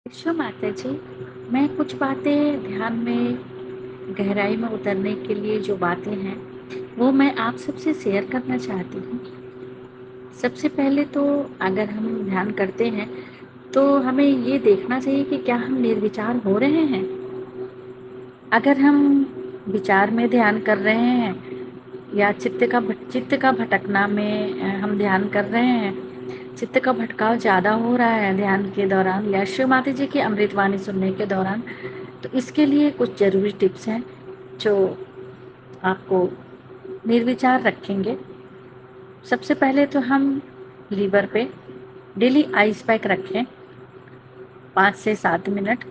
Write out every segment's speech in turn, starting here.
अच्छा माता जी, मैं कुछ बातें ध्यान में गहराई में उतरने के लिए जो बातें हैं, वो मैं आप सबसे शेयर करना चाहती हूँ। सबसे पहले तो अगर हम ध्यान करते हैं, तो हमें ये देखना चाहिए कि क्या हम निर्विचार हो रहे हैं? अगर हम विचार में ध्यान कर रहे हैं या चित्त का भटकना में हम ध्यान कर रहे हैं, चित्त का भटकाव ज़्यादा हो रहा है ध्यान के दौरान या शिव माता जी की अमृतवाणी सुनने के दौरान, तो इसके लिए कुछ ज़रूरी टिप्स हैं जो आपको निर्विचार रखेंगे। सबसे पहले तो हम लीवर पे डेली आइस पैक रखें 5 से 7 मिनट।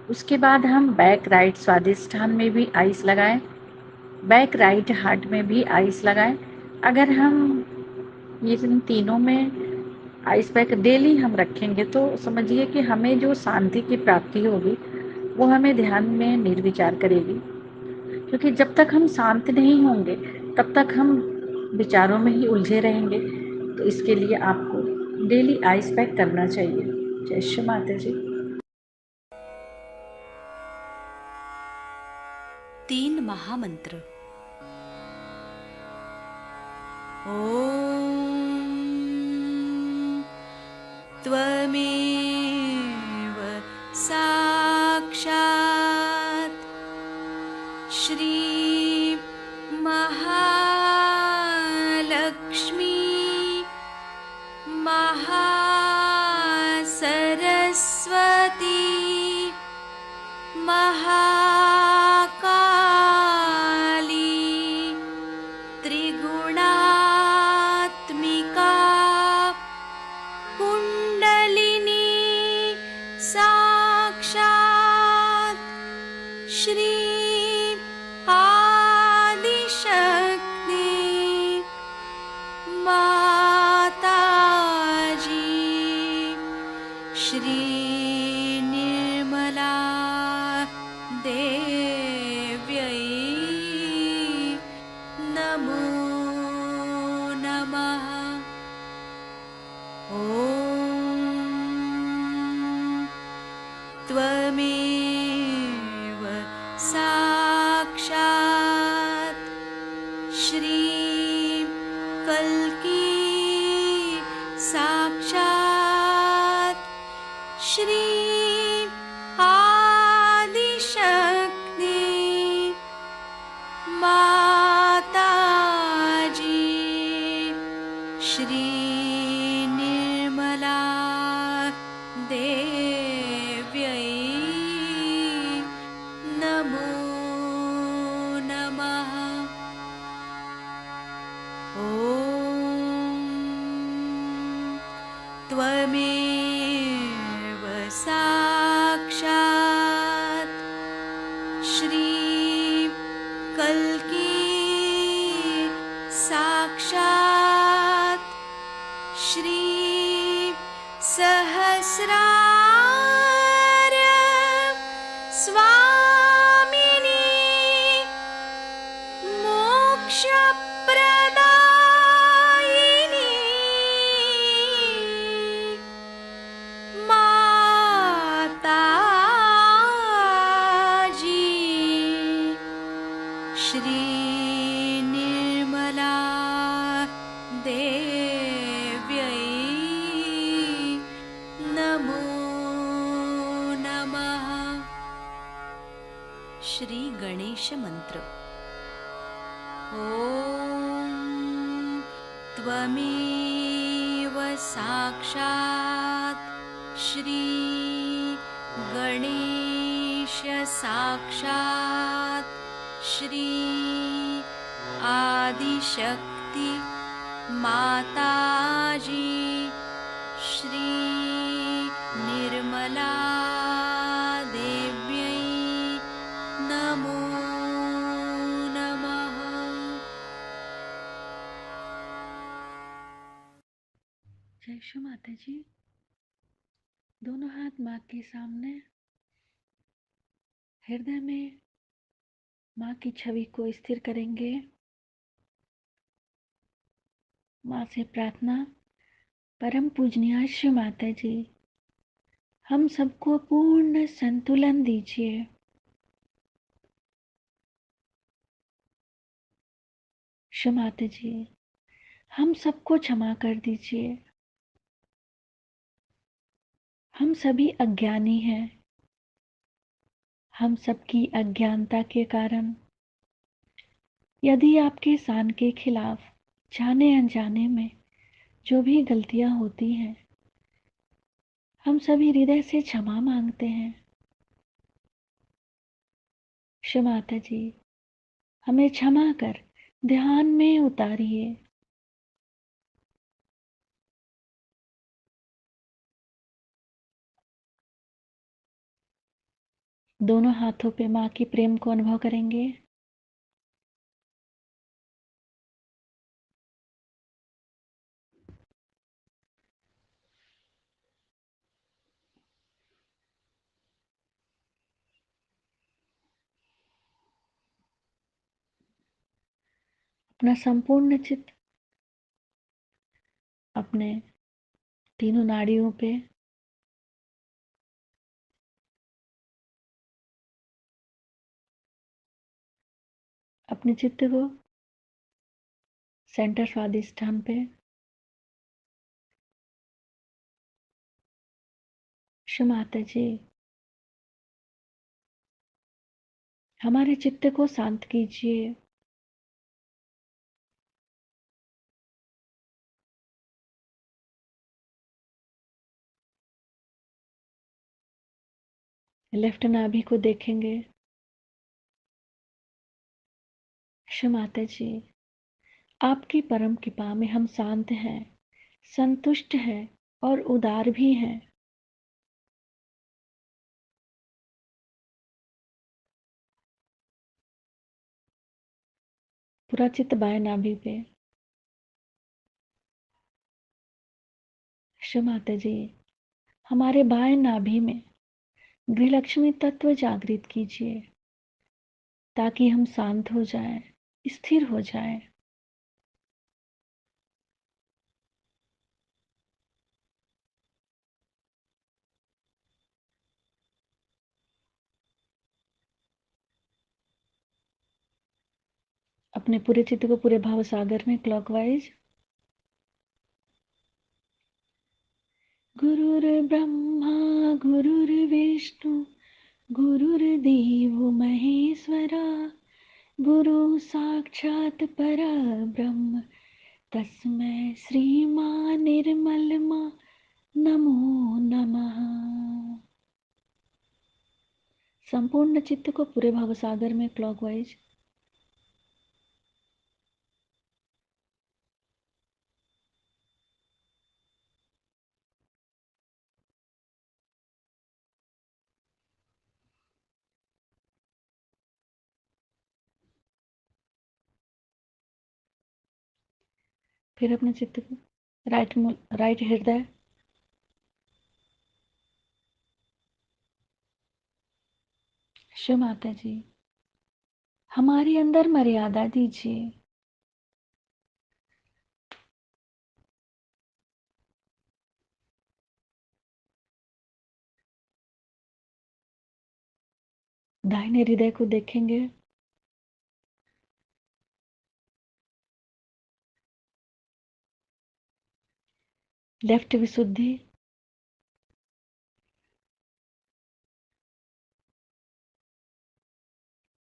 उसके बाद हम बैक राइट स्वादिष्ठान में भी आइस लगाएं, बैक राइट हार्ट में भी आइस लगाएं। अगर हम ये इन तीनों में आइस पैक डेली हम रखेंगे तो समझिए कि हमें जो शांति की प्राप्ति होगी वो हमें ध्यान में निर्विचार करेगी, क्योंकि जब तक हम शांत नहीं होंगे तब तक हम विचारों में ही उलझे रहेंगे। तो इसके लिए आपको डेली आइस पैक करना चाहिए। जय श्री माता जी। 3 महामंत्र। ॐ त्वमेव साक्षात् श्री महालक्ष्मी महासरस्वती महाकाली त्रिगुणात्मिका कुण्डलिनी साक्षात् श्री आदिशक्ति माताजी श्री निर्मला देव्यै नमो नमः। ॐ त्वमेव साक्षात् श्री कल्की साक्षात् श्री आदिशक्ति माताजी श्री निर्मला देव्यै नमो नमः। ॐ त्वमेव साक्षात् श्री कल्की साक्षात् श्री सहस्रार स्वामिनी मोक्षप्रदायिनी माताजी श्री निर्मला देव्यै नमो नमः। श्री गणेश मंत्र। ॐ त्वमेव साक्षात् श्री गणेश साक्षात् श्री आदिशक्ति माताजी श्री निर्मला देव्यै नमो नमः। जय श्री माता जी। दोनों हाथ माँ के सामने, हृदय में माँ की छवि को स्थिर करेंगे। माँ से प्रार्थना। परम पूजनीय श्री माता जी, हम सबको पूर्ण संतुलन दीजिए। श्री माता जी, हम सबको क्षमा कर दीजिए। हम सभी अज्ञानी हैं। हम सबकी अज्ञानता के कारण यदि आपके शान के खिलाफ जाने अनजाने में जो भी गलतियां होती हैं, हम सभी हृदय से क्षमा मांगते हैं। श्री माता जी, हमें क्षमा कर ध्यान में उतारिए। दोनों हाथों पे माँ की प्रेम को अनुभव करेंगे। अपना संपूर्ण चित्त अपने तीनों नाड़ियों पे अपने चित्त को सेंटर स्वादिष्ठान पे माता जी हमारे चित्त को शांत कीजिए। लेफ्ट नाभि को देखेंगे। माता जी आपकी परम कृपा में हम शांत हैं, संतुष्ट हैं और उदार भी हैं। पूरा चित्त बाएं नाभि पे। माता जी हमारे बाएं नाभि में गृहलक्ष्मी तत्व जागृत कीजिए ताकि हम शांत हो जाएं, स्थिर हो जाएं। अपने पूरे चित्त को पूरे भाव सागर में क्लॉकवाइज। गुरुर्ब्रह्मा गुरुर्विष्णु गुरुर्देवो महेश्वरा गुरु साक्षात् परब्रह्म तस्मै श्रीमान निर्मलमा नमो नमः। संपूर्ण चित्त को पूरे भाव सागर में क्लॉकवाइज। फिर अपने चित्त को राइट हृदय, शिव माता जी हमारे अंदर मर्यादा दीजिए। दाहिने हृदय को देखेंगे। लेफ्ट विशुद्धि,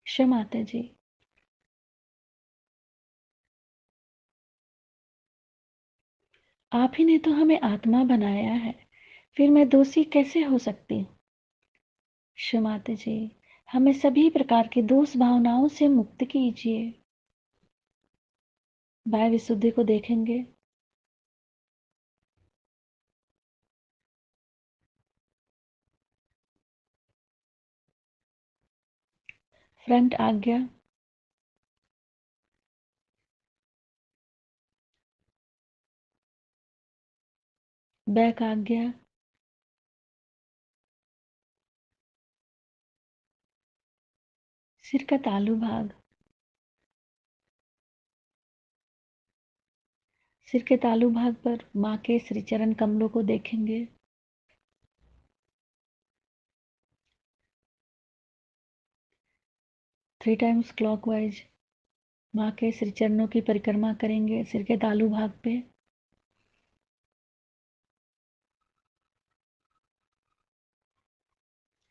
शिव माता जी आप ही ने तो हमें आत्मा बनाया है, फिर मैं दोषी कैसे हो सकती हूँ। शिव माता जी हमें सभी प्रकार की दोष भावनाओं से मुक्त कीजिए। बाह्य विशुद्धि को देखेंगे। फ्रंट आज्ञा, बैक आज्ञा, सिर का तालू भाग, सिर के तालू भाग पर माँ के श्री चरण कमलों को देखेंगे। 3 टाइम्स क्लॉकवाइज माँ के श्री चरणों की परिक्रमा करेंगे सिर के तालू भाग पे।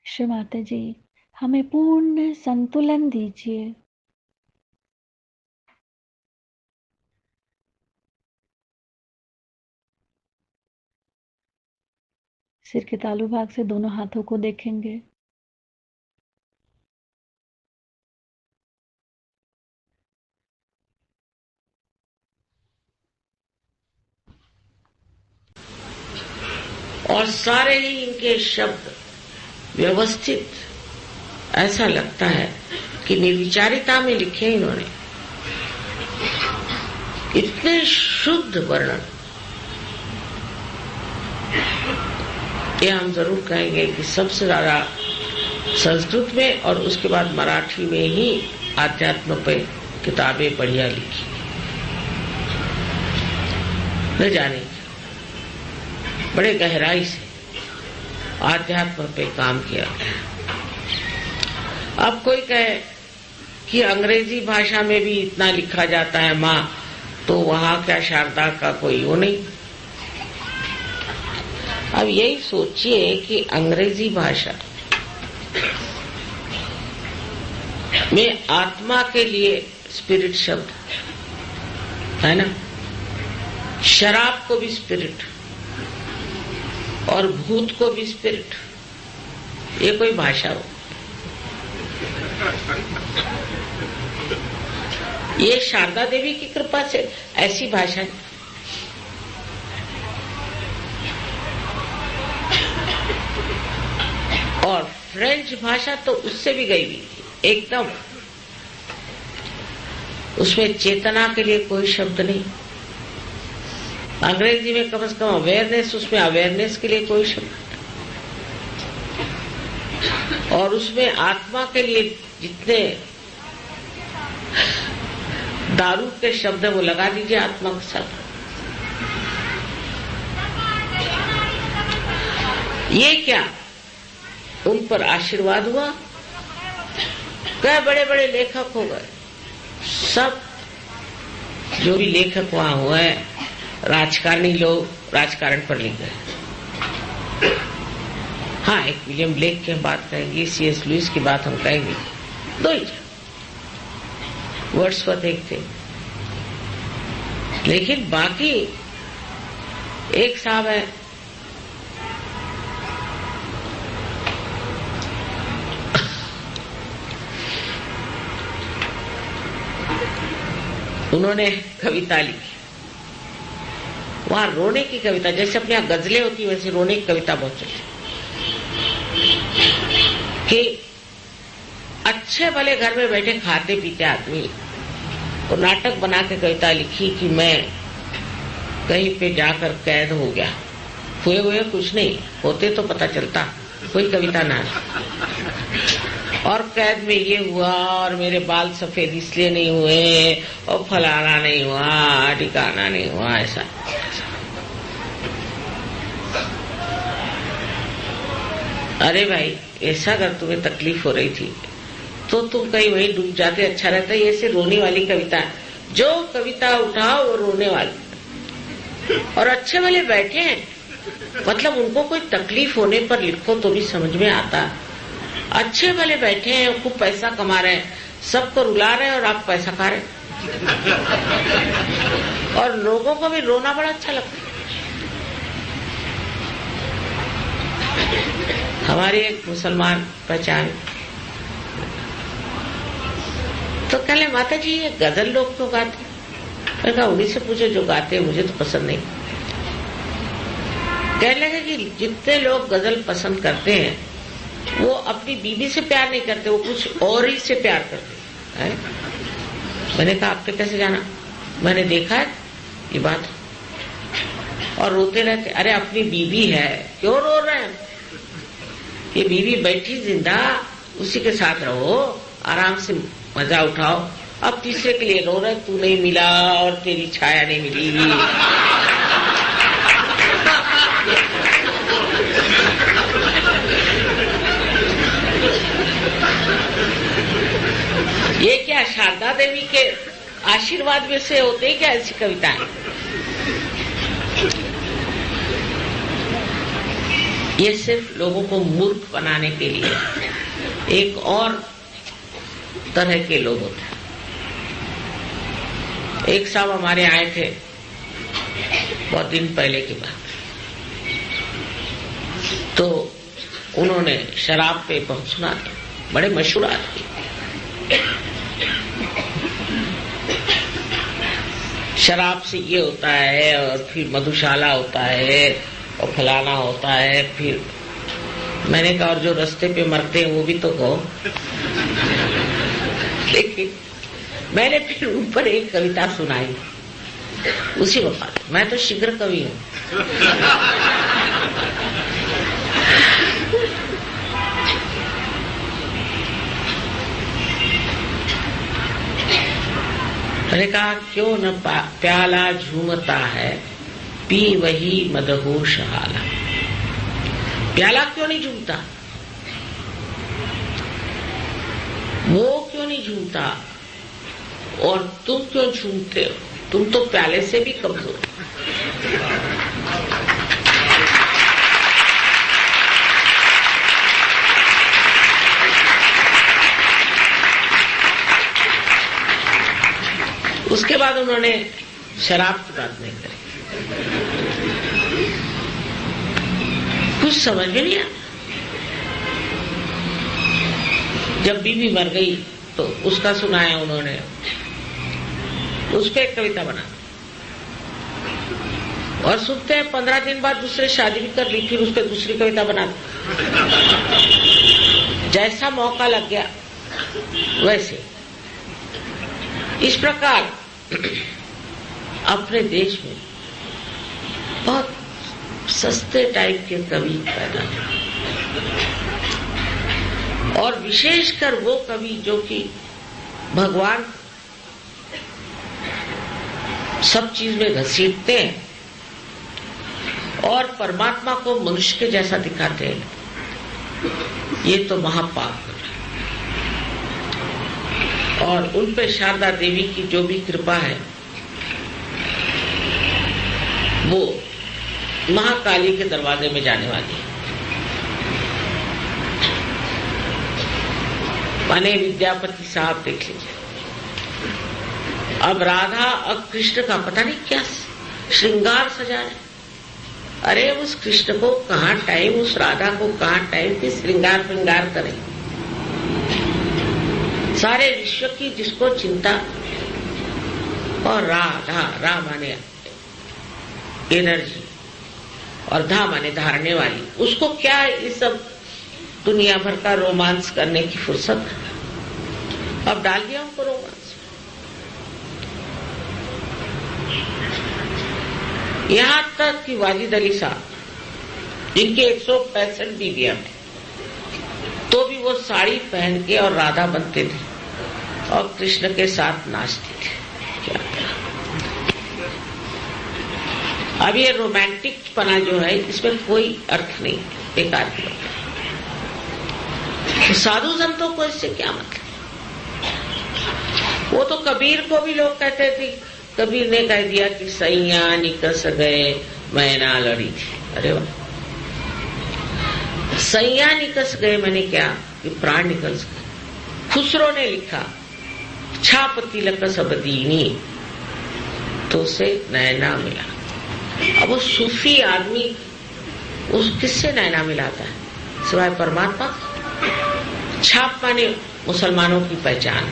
शिव माता जी हमें पूर्ण संतुलन दीजिए। सिर के तालू भाग से दोनों हाथों को देखेंगे। और सारे ही इनके शब्द व्यवस्थित, ऐसा लगता है कि निर्विचारिता में लिखे इन्होंने। इतने शुद्ध वर्णन, ये हम जरूर कहेंगे कि सबसे ज्यादा संस्कृत में और उसके बाद मराठी में ही आध्यात्म पे किताबें बढ़िया लिखी। न जाने बड़े गहराई से आध्यात्म पे काम किया गया। अब कोई कहे कि अंग्रेजी भाषा में भी इतना लिखा जाता है माँ, तो वहां क्या शारदा का कोई वो नहीं। अब यही सोचिए कि अंग्रेजी भाषा में आत्मा के लिए स्पिरिट शब्द है ना, शराब को भी स्पिरिट और भूत को भी स्पिरिट, ये कोई भाषा हो? ये शारदा देवी की कृपा से ऐसी भाषा है। और फ्रेंच भाषा तो उससे भी गई हुई थी एकदम, उसमें चेतना के लिए कोई शब्द नहीं। अंग्रेजी में कम से कम अवेयरनेस, उसमें अवेयरनेस के लिए कोई शब्द, और उसमें आत्मा के लिए जितने दारू के शब्द है वो लगा दीजिए आत्मा के साथ। ये क्या उन पर आशीर्वाद हुआ? क्या बड़े बड़े लेखक हो गए, सब जो भी लेखक वहां हुए राजकारणी लोग राजकारण पर लिख गए। हाँ, एक विलियम ब्लेक की बात कहेंगे, C.S. लुईस की बात हम कहेंगे, दो ही वर्ड्सवर्थ एक थे, लेकिन बाकी एक साहब है उन्होंने कविता लिखी, वहां रोने की कविता, जैसे अपने यहाँ गजलें होती वैसे रोने की कविता बहुत चलती कि अच्छे भले घर में बैठे खाते पीते आदमी तो नाटक बना के कविता लिखी कि मैं कहीं पे जाकर कैद हो गया, हुए हुए कुछ नहीं होते तो पता चलता, कोई कविता ना, और कैद में ये हुआ और मेरे बाल सफेद इसलिए नहीं हुए और फलाना नहीं हुआ ठिकाना नहीं हुआ, ऐसा। अरे भाई, ऐसा अगर तुम्हें तकलीफ हो रही थी तो तुम कहीं वहीं डूब जाते, अच्छा रहता। ये ऐसे रोने वाली कविता, जो कविता उठाओ वो रोने वाली, और अच्छे वाले बैठे हैं, मतलब उनको कोई तकलीफ होने पर लिखो तो भी समझ में आता। अच्छे वाले बैठे हैं, खूब पैसा कमा रहे हैं, सबको रुला रहे हैं और आप पैसा खा रहे हैं, और लोगों को भी रोना बड़ा अच्छा लगता है। हमारी एक मुसलमान पहचान तो कहले, माता जी ये गजल लोग क्यों गाते? मैंने कहा उन्हीं से पूछो जो गाते, मुझे तो पसंद नहीं। कहने लगे कि जितने लोग गजल पसंद करते हैं वो अपनी बीवी से प्यार नहीं करते, वो कुछ और ही से प्यार करते हैं। मैंने कहा आपने कैसे जाना? मैंने देखा है ये बात, और रोते रहते। अरे अपनी बीवी है, क्यों रो रहे हैं? ये बीवी बैठी जिंदा, उसी के साथ रहो, आराम से मजा उठाओ। अब तीसरे के लिए रो रहे, तू नहीं मिला और तेरी छाया नहीं मिली। ये क्या शारदा देवी के आशीर्वाद में से होते क्या ऐसी कविताएं? ये सिर्फ लोगों को मूर्ख बनाने के लिए एक और तरह के लोग होते हैं। एक साहब हमारे आए थे बहुत दिन पहले की बात, तो उन्होंने शराब पे बहुत सुना था, बड़े मशहूर आदमी। शराब से ये होता है और फिर मधुशाला होता है और फलाना होता है। फिर मैंने कहा और जो रास्ते पे मरते हैं वो भी तो कहो। लेकिन मैंने फिर उन पर एक कविता सुनाई, उसी वक्त। मैं तो शीघ्र कवि हूँ। मैंने कहा क्यों न प्याला झूमता है पी वही मदहोश हाला। प्याला क्यों नहीं झूमता, वो क्यों नहीं झूमता, और तुम क्यों झूमते हो? तुम तो प्याले से भी कमजोर। उसके बाद उन्होंने शराब की बात नहीं करी। कुछ समझ में नहीं आता। जब बीवी मर गई तो उसका सुनाया उन्होंने, उस पर एक कविता बना, और सुनते हैं 15 दिन बाद दूसरे शादी भी कर ली, फिर उस पर दूसरी कविता बना। जैसा मौका लग गया वैसे। इस प्रकार अपने देश में बहुत सस्ते टाइप के कवि पैदा हुए, और विशेषकर वो कवि जो कि भगवान सब चीज में घसीटते हैं और परमात्मा को मनुष्य के जैसा दिखाते हैं, ये तो महापाप है। और उन पे शारदा देवी की जो भी कृपा है, वो महाकाली के दरवाजे में जाने वाली है। माने विद्यापति साहब देख लीजिए, अब राधा और कृष्ण का पता नहीं क्या श्रृंगार सजा है। अरे उस कृष्ण को कहाँ टाइम, उस राधा को कहाँ टाइम कि श्रृंगार श्रृंगार करें। सारे विश्व की जिसको चिंता, और राधा, रा माने एनर्जी और धा माने धारने वाली, उसको क्या ये सब दुनिया भर का रोमांस करने की फुर्सत है। अब डाल दिया उनको रोमांस। यहां तक कि वाजिद अली साहब, जिनके 165 बीवियां थे, तो भी वो साड़ी पहन के और राधा बनते थे और कृष्ण के साथ नाचते थे। क्या अब ये रोमांटिक पना जो है, इसमें कोई अर्थ नहीं, बेकार की बात है। साधु संतों को इससे क्या मतलब? वो तो कबीर को भी लोग कहते थे, कबीर ने कह दिया कि सैया निकस गए मैना लड़ी थी। अरे वाह, सैया निकस गए मैंने क्या कि प्राण निकल गए। खुसरो ने लिखा छाप तिलक सब दीनी, तो उसे नैना मिला। अब वो सूफी आदमी उस किससे नैना मिलाता है सिवाय परमात्मा? छाप माने मुसलमानों की पहचान,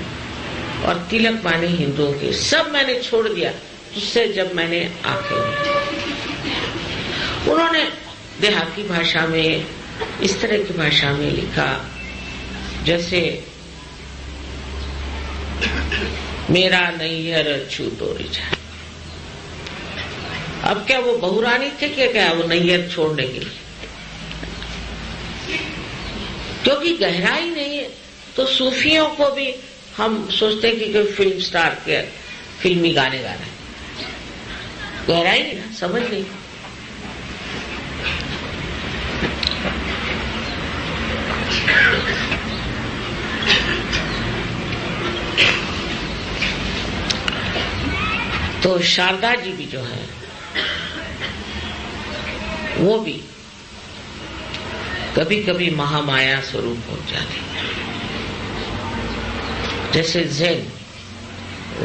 और तिलक माने हिंदुओं की। सब मैंने छोड़ दिया उससे जब मैंने आंखें। उन्होंने देहाती भाषा में, इस तरह की भाषा में लिखा जैसे मेरा नैहर छू तोरी जाए। अब क्या वो बहुरानी थे क्या वो नैहर छोड़ने के लिए? क्योंकि गहराई नहीं है। तो सूफियों को भी हम सोचते हैं कि कोई फिल्म स्टार के फिल्मी गाने गाना है, गहराई नहीं ना, समझ नहीं। तो शारदा जी भी जो है वो भी कभी कभी महामाया स्वरूप हो जाती है। जैसे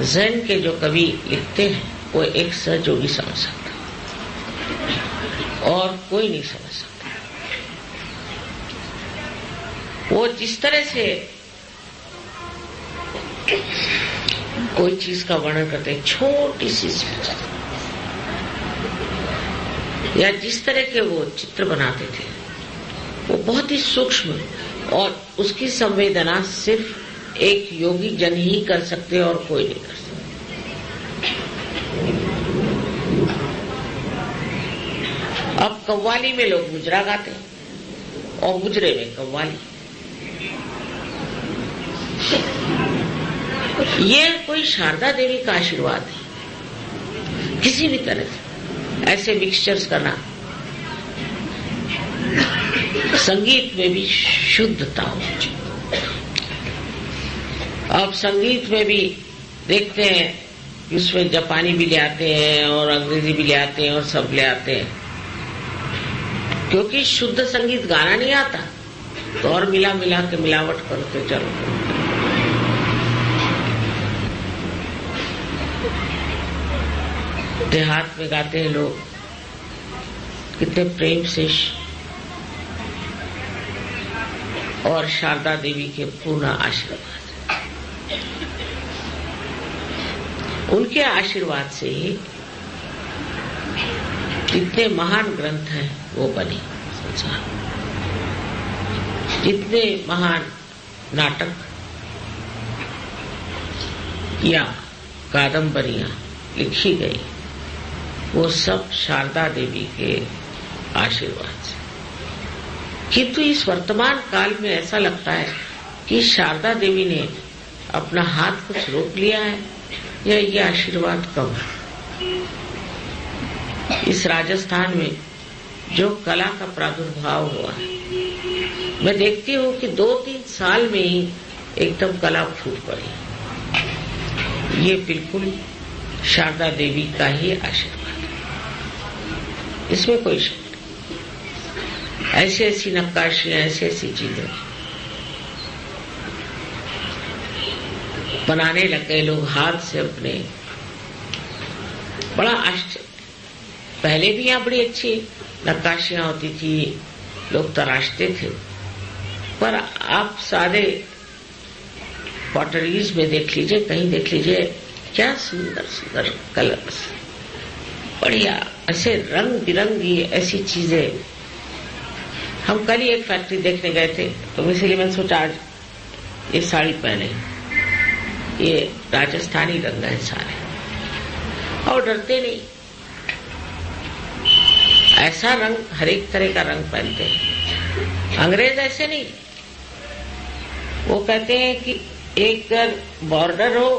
ज़ेन के जो कवि लिखते हैं वो एक सहयोगी समझ सकता और कोई नहीं समझ सकता। वो जिस तरह से कोई चीज का वर्णन करते हैं, छोटी सी चीज, या जिस तरह के वो चित्र बनाते थे, वो बहुत ही सूक्ष्म, और उसकी संवेदना सिर्फ एक योगी जन ही कर सकते और कोई नहीं कर सकते। अब कव्वाली में लोग मुजरा गाते हैं और मुजरे में कव्वाली। ये कोई शारदा देवी का आशीर्वाद है किसी भी तरह से। ऐसे मिक्सचर्स करना। संगीत में भी शुद्धता होनी चाहिए। अब संगीत में भी देखते हैं कि उसमें जापानी भी ले आते हैं और अंग्रेजी भी ले आते हैं और सब ले आते हैं, क्योंकि शुद्ध संगीत गाना नहीं आता तो और मिला मिला के मिलावट करते चलो। देहात में गाते हैं लोग कितने प्रेम से, और शारदा देवी के पूर्ण आशीर्वाद, उनके आशीर्वाद से ही जितने महान ग्रंथ हैं वो बने संसार, जितने महान नाटक या कादंबरियां लिखी गई वो सब शारदा देवी के आशीर्वाद से। किंतु इस वर्तमान काल में ऐसा लगता है कि शारदा देवी ने अपना हाथ कुछ रोक लिया है या ये आशीर्वाद कम है। इस राजस्थान में जो कला का प्रादुर्भाव हुआ है, मैं देखती हूँ कि 2-3 साल में ही एकदम कला फूट पड़ी। ये बिल्कुल शारदा देवी का ही आशीर्वाद है, इसमें कोई शक नहीं। ऐसी ऐसी नक्काशियां, ऐसी ऐसी चीजें बनाने लगे लोग हाथ से अपने, बड़ा आश्चर्य। पहले भी यहाँ बड़ी अच्छी नक्काशियां होती थी, लोग तराशते थे, पर आप सारे पॉटरीज में देख लीजिए, कहीं देख लीजिए, क्या सुंदर सुंदर कलर्स, बढ़िया ऐसे रंग बिरंगी ऐसी चीजें। हम कल ही एक फैक्ट्री देखने गए थे, तो इसलिए मैंने सोचा आज ये साड़ी पहने, ये राजस्थानी रंग है सारे, और डरते नहीं। ऐसा रंग, हर एक तरह का रंग पहनते हैं। अंग्रेज ऐसे नहीं, वो कहते हैं कि एक अगर बॉर्डर हो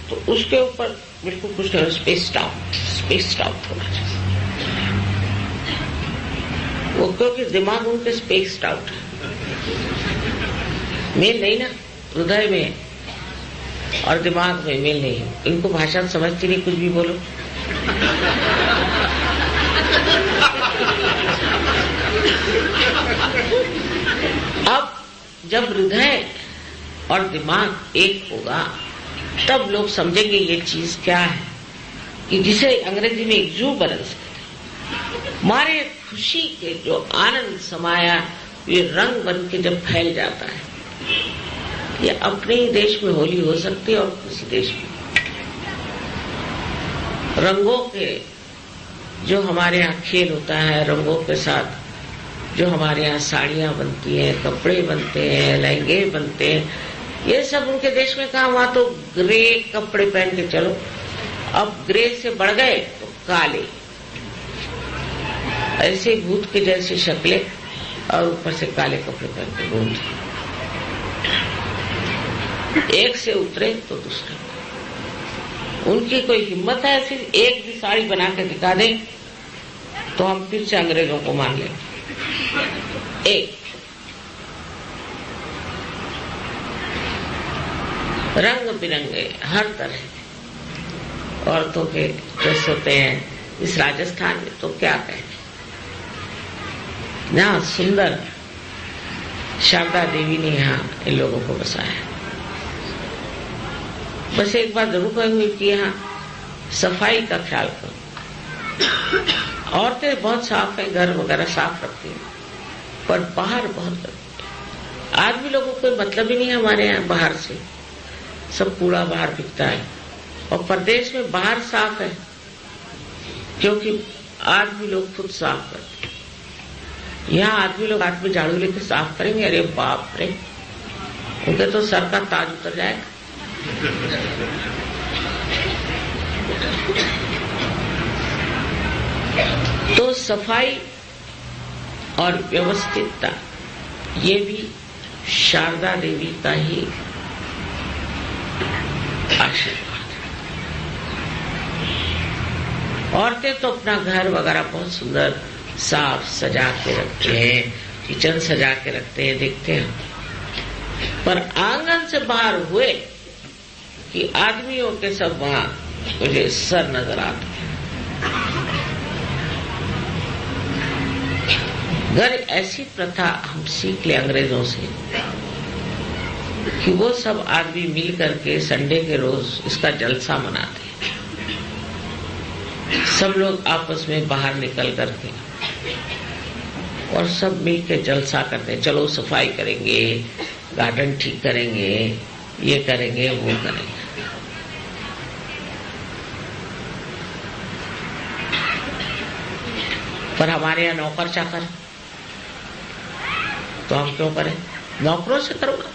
तो उसके ऊपर बिल्कुल कुछ नहीं, स्पेस्ड आउट होना चाहिए। वो क्योंकि दिमाग उनके स्पेस्ड आउट है, मेल नहीं ना, हृदय में और दिमाग में मेल नहीं है। इनको भाषा समझती नहीं, कुछ भी बोलो। अब जब हृदय और दिमाग एक होगा तब लोग समझेंगे ये चीज क्या है, कि जिसे अंग्रेजी में एक्सूबरेंस कहते हैं। हमारे खुशी के जो आनंद समाया ये रंग बन के जब फैल जाता है, ये अपने ही देश में होली हो सकती है और किसी देश में। रंगों के जो हमारे यहाँ खेल होता है, रंगों के साथ जो हमारे यहाँ साड़ियां बनती हैं, कपड़े बनते हैं, लहंगे बनते हैं, ये सब उनके देश में कहा। वहां तो ग्रे कपड़े पहन के चलो, अब ग्रे से बढ़ गए तो काले, ऐसे भूत के जैसी शक्लें और ऊपर से काले कपड़े पहन के घूमते। एक से उतरे तो दूसरे, उनकी कोई हिम्मत है सिर्फ एक भी साड़ी बना के दिखा दे तो हम फिर से अंग्रेजों को मान लेंगे। एक रंग बिरंगे हर तरह औरतों के ड्रेस होते हैं इस राजस्थान में, तो क्या कहें ना, सुंदर शारदा देवी ने यहाँ इन लोगों को बसाया। बस एक बात जरूर कहूंगी कि यहाँ सफाई का ख्याल करो। औरतें बहुत साफ है, घर वगैरह साफ रखती हैं, पर बाहर बहुत करती है। आदमी लोगों को कोई मतलब ही नहीं है हमारे यहाँ बाहर से, सब कूड़ा बाहर बिकता है। और प्रदेश में बाहर साफ है क्योंकि आदमी लोग खुद साफ करते हैं। यहाँ आदमी लोग हाथ में झाड़ू लेकर साफ करेंगे, अरे बाप रे, उनके तो सर का ताज उतर जाएगा। तो सफाई और व्यवस्थितता ये भी शारदा देवी का ही आशीर्वाद है। औरतें तो अपना घर वगैरह बहुत सुंदर साफ सजा के रखते हैं, किचन सजा के रखते हैं, देखते हैं। पर आंगन से बाहर हुए कि आदमियों के सब वहां मुझे सर नजर आते हैं। अगर ऐसी प्रथा हम सीख ले अंग्रेजों से कि वो सब आदमी मिल करके संडे के रोज इसका जलसा मनाते हैं, सब लोग आपस में बाहर निकल करके और सब मिल के जलसा करते हैं, चलो सफाई करेंगे, गार्डन ठीक करेंगे, ये करेंगे, वो करेंगे। पर हमारे यहाँ नौकर चाकर, तो हम क्यों करें? नौकरों से करूंगा।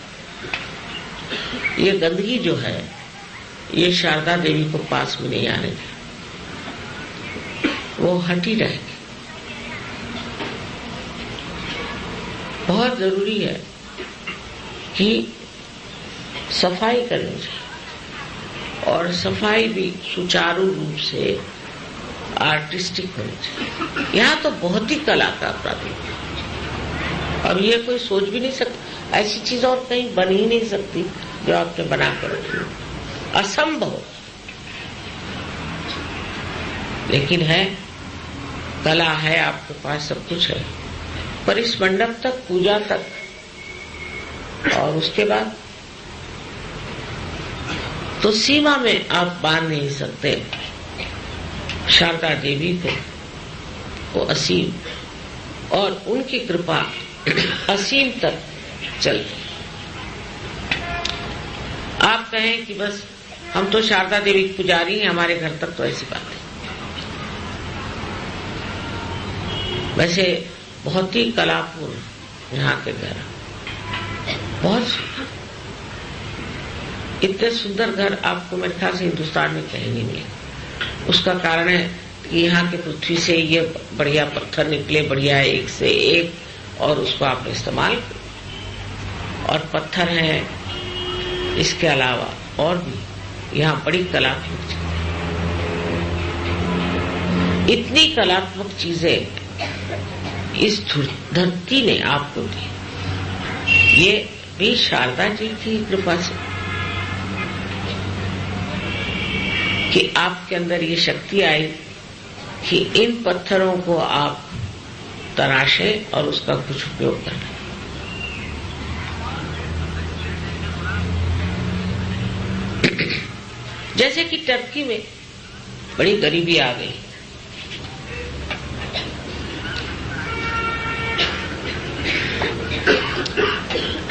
ये गंदगी जो है ये शारदा देवी को पास में नहीं आने दी, वो हटी रहेगी। बहुत जरूरी है कि सफाई करनी चाहिए और सफाई भी सुचारू रूप से आर्टिस्टिक होनी चाहिए। यहाँ तो बहुत ही कला का प्राधिक और ये कोई सोच भी नहीं सकता, ऐसी चीज और कहीं बन ही नहीं सकती जो आपने बना कर रखी, असंभव। लेकिन है, कला है, आपके पास सब कुछ है, पर इस मंडप तक, पूजा तक और उसके बाद तो सीमा में आप बांध नहीं सकते शारदा देवी को। वो असीम और उनकी कृपा असीम तक चलती। आप कहें कि बस हम तो शारदा देवी की पुजारी हैं, हमारे घर तक, तो ऐसी बात है। वैसे बहुत ही कलापूर्ण यहाँ के घर, बहुत सुंदर। इतने सुंदर घर आपको मेरे ख्याल से हिंदुस्तान में कहीं नहीं मिले। उसका कारण है कि यहाँ की पृथ्वी से ये बढ़िया पत्थर निकले, बढ़िया एक से एक, और उसको आपने इस्तेमाल किया। और पत्थर हैं, इसके अलावा और भी यहाँ बड़ी कलात्मक चीजें, इतनी कलात्मक चीजें इस धरती ने आपको दी। ये भी शारदा जी की कृपा से कि आपके अंदर ये शक्ति आई कि इन पत्थरों को आप तराशें और उसका कुछ उपयोग करें। जैसे कि टर्की में बड़ी गरीबी आ गई,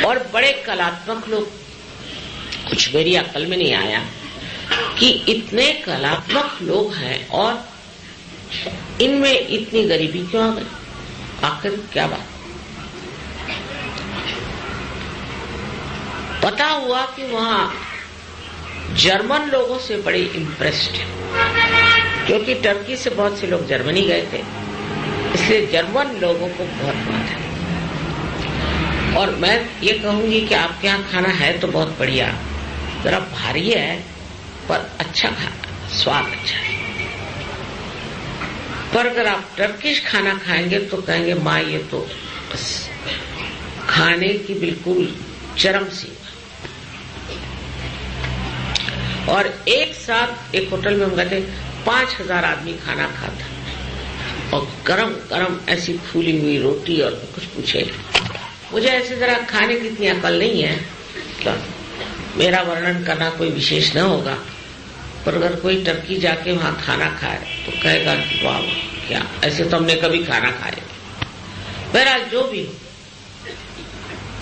और बड़े कलात्मक लोग, कुछ मेरी अकल में नहीं आया कि इतने कलात्मक लोग हैं और इनमें इतनी गरीबी क्यों आ गई, आखिर क्या बात? पता हुआ कि वहां जर्मन लोगों से बड़े इम्प्रेस्ड है, क्योंकि टर्की से बहुत से लोग जर्मनी गए थे, इसलिए जर्मन लोगों को बहुत बात है। और मैं ये कहूंगी कि आपके यहाँ खाना है तो बहुत बढ़िया, जरा भारी है पर अच्छा खाना, स्वाद अच्छा है। पर अगर आप टर्किश खाना खाएंगे तो कहेंगे माँ ये तो बस खाने की बिल्कुल चरम सीमा। और एक साथ एक होटल में हम गए थे, 5000 आदमी खाना खाता और गरम गरम ऐसी फूली हुई रोटी, और कुछ पूछे। मुझे ऐसे जरा खाने की इतनी अकल नहीं है तो मेरा वर्णन करना कोई विशेष न होगा, पर अगर कोई टर्की जाके वहां खाना खाए तो कहेगा कि वाह क्या, ऐसे तो हमने कभी खाना खाया। बहरहाल जो भी हो,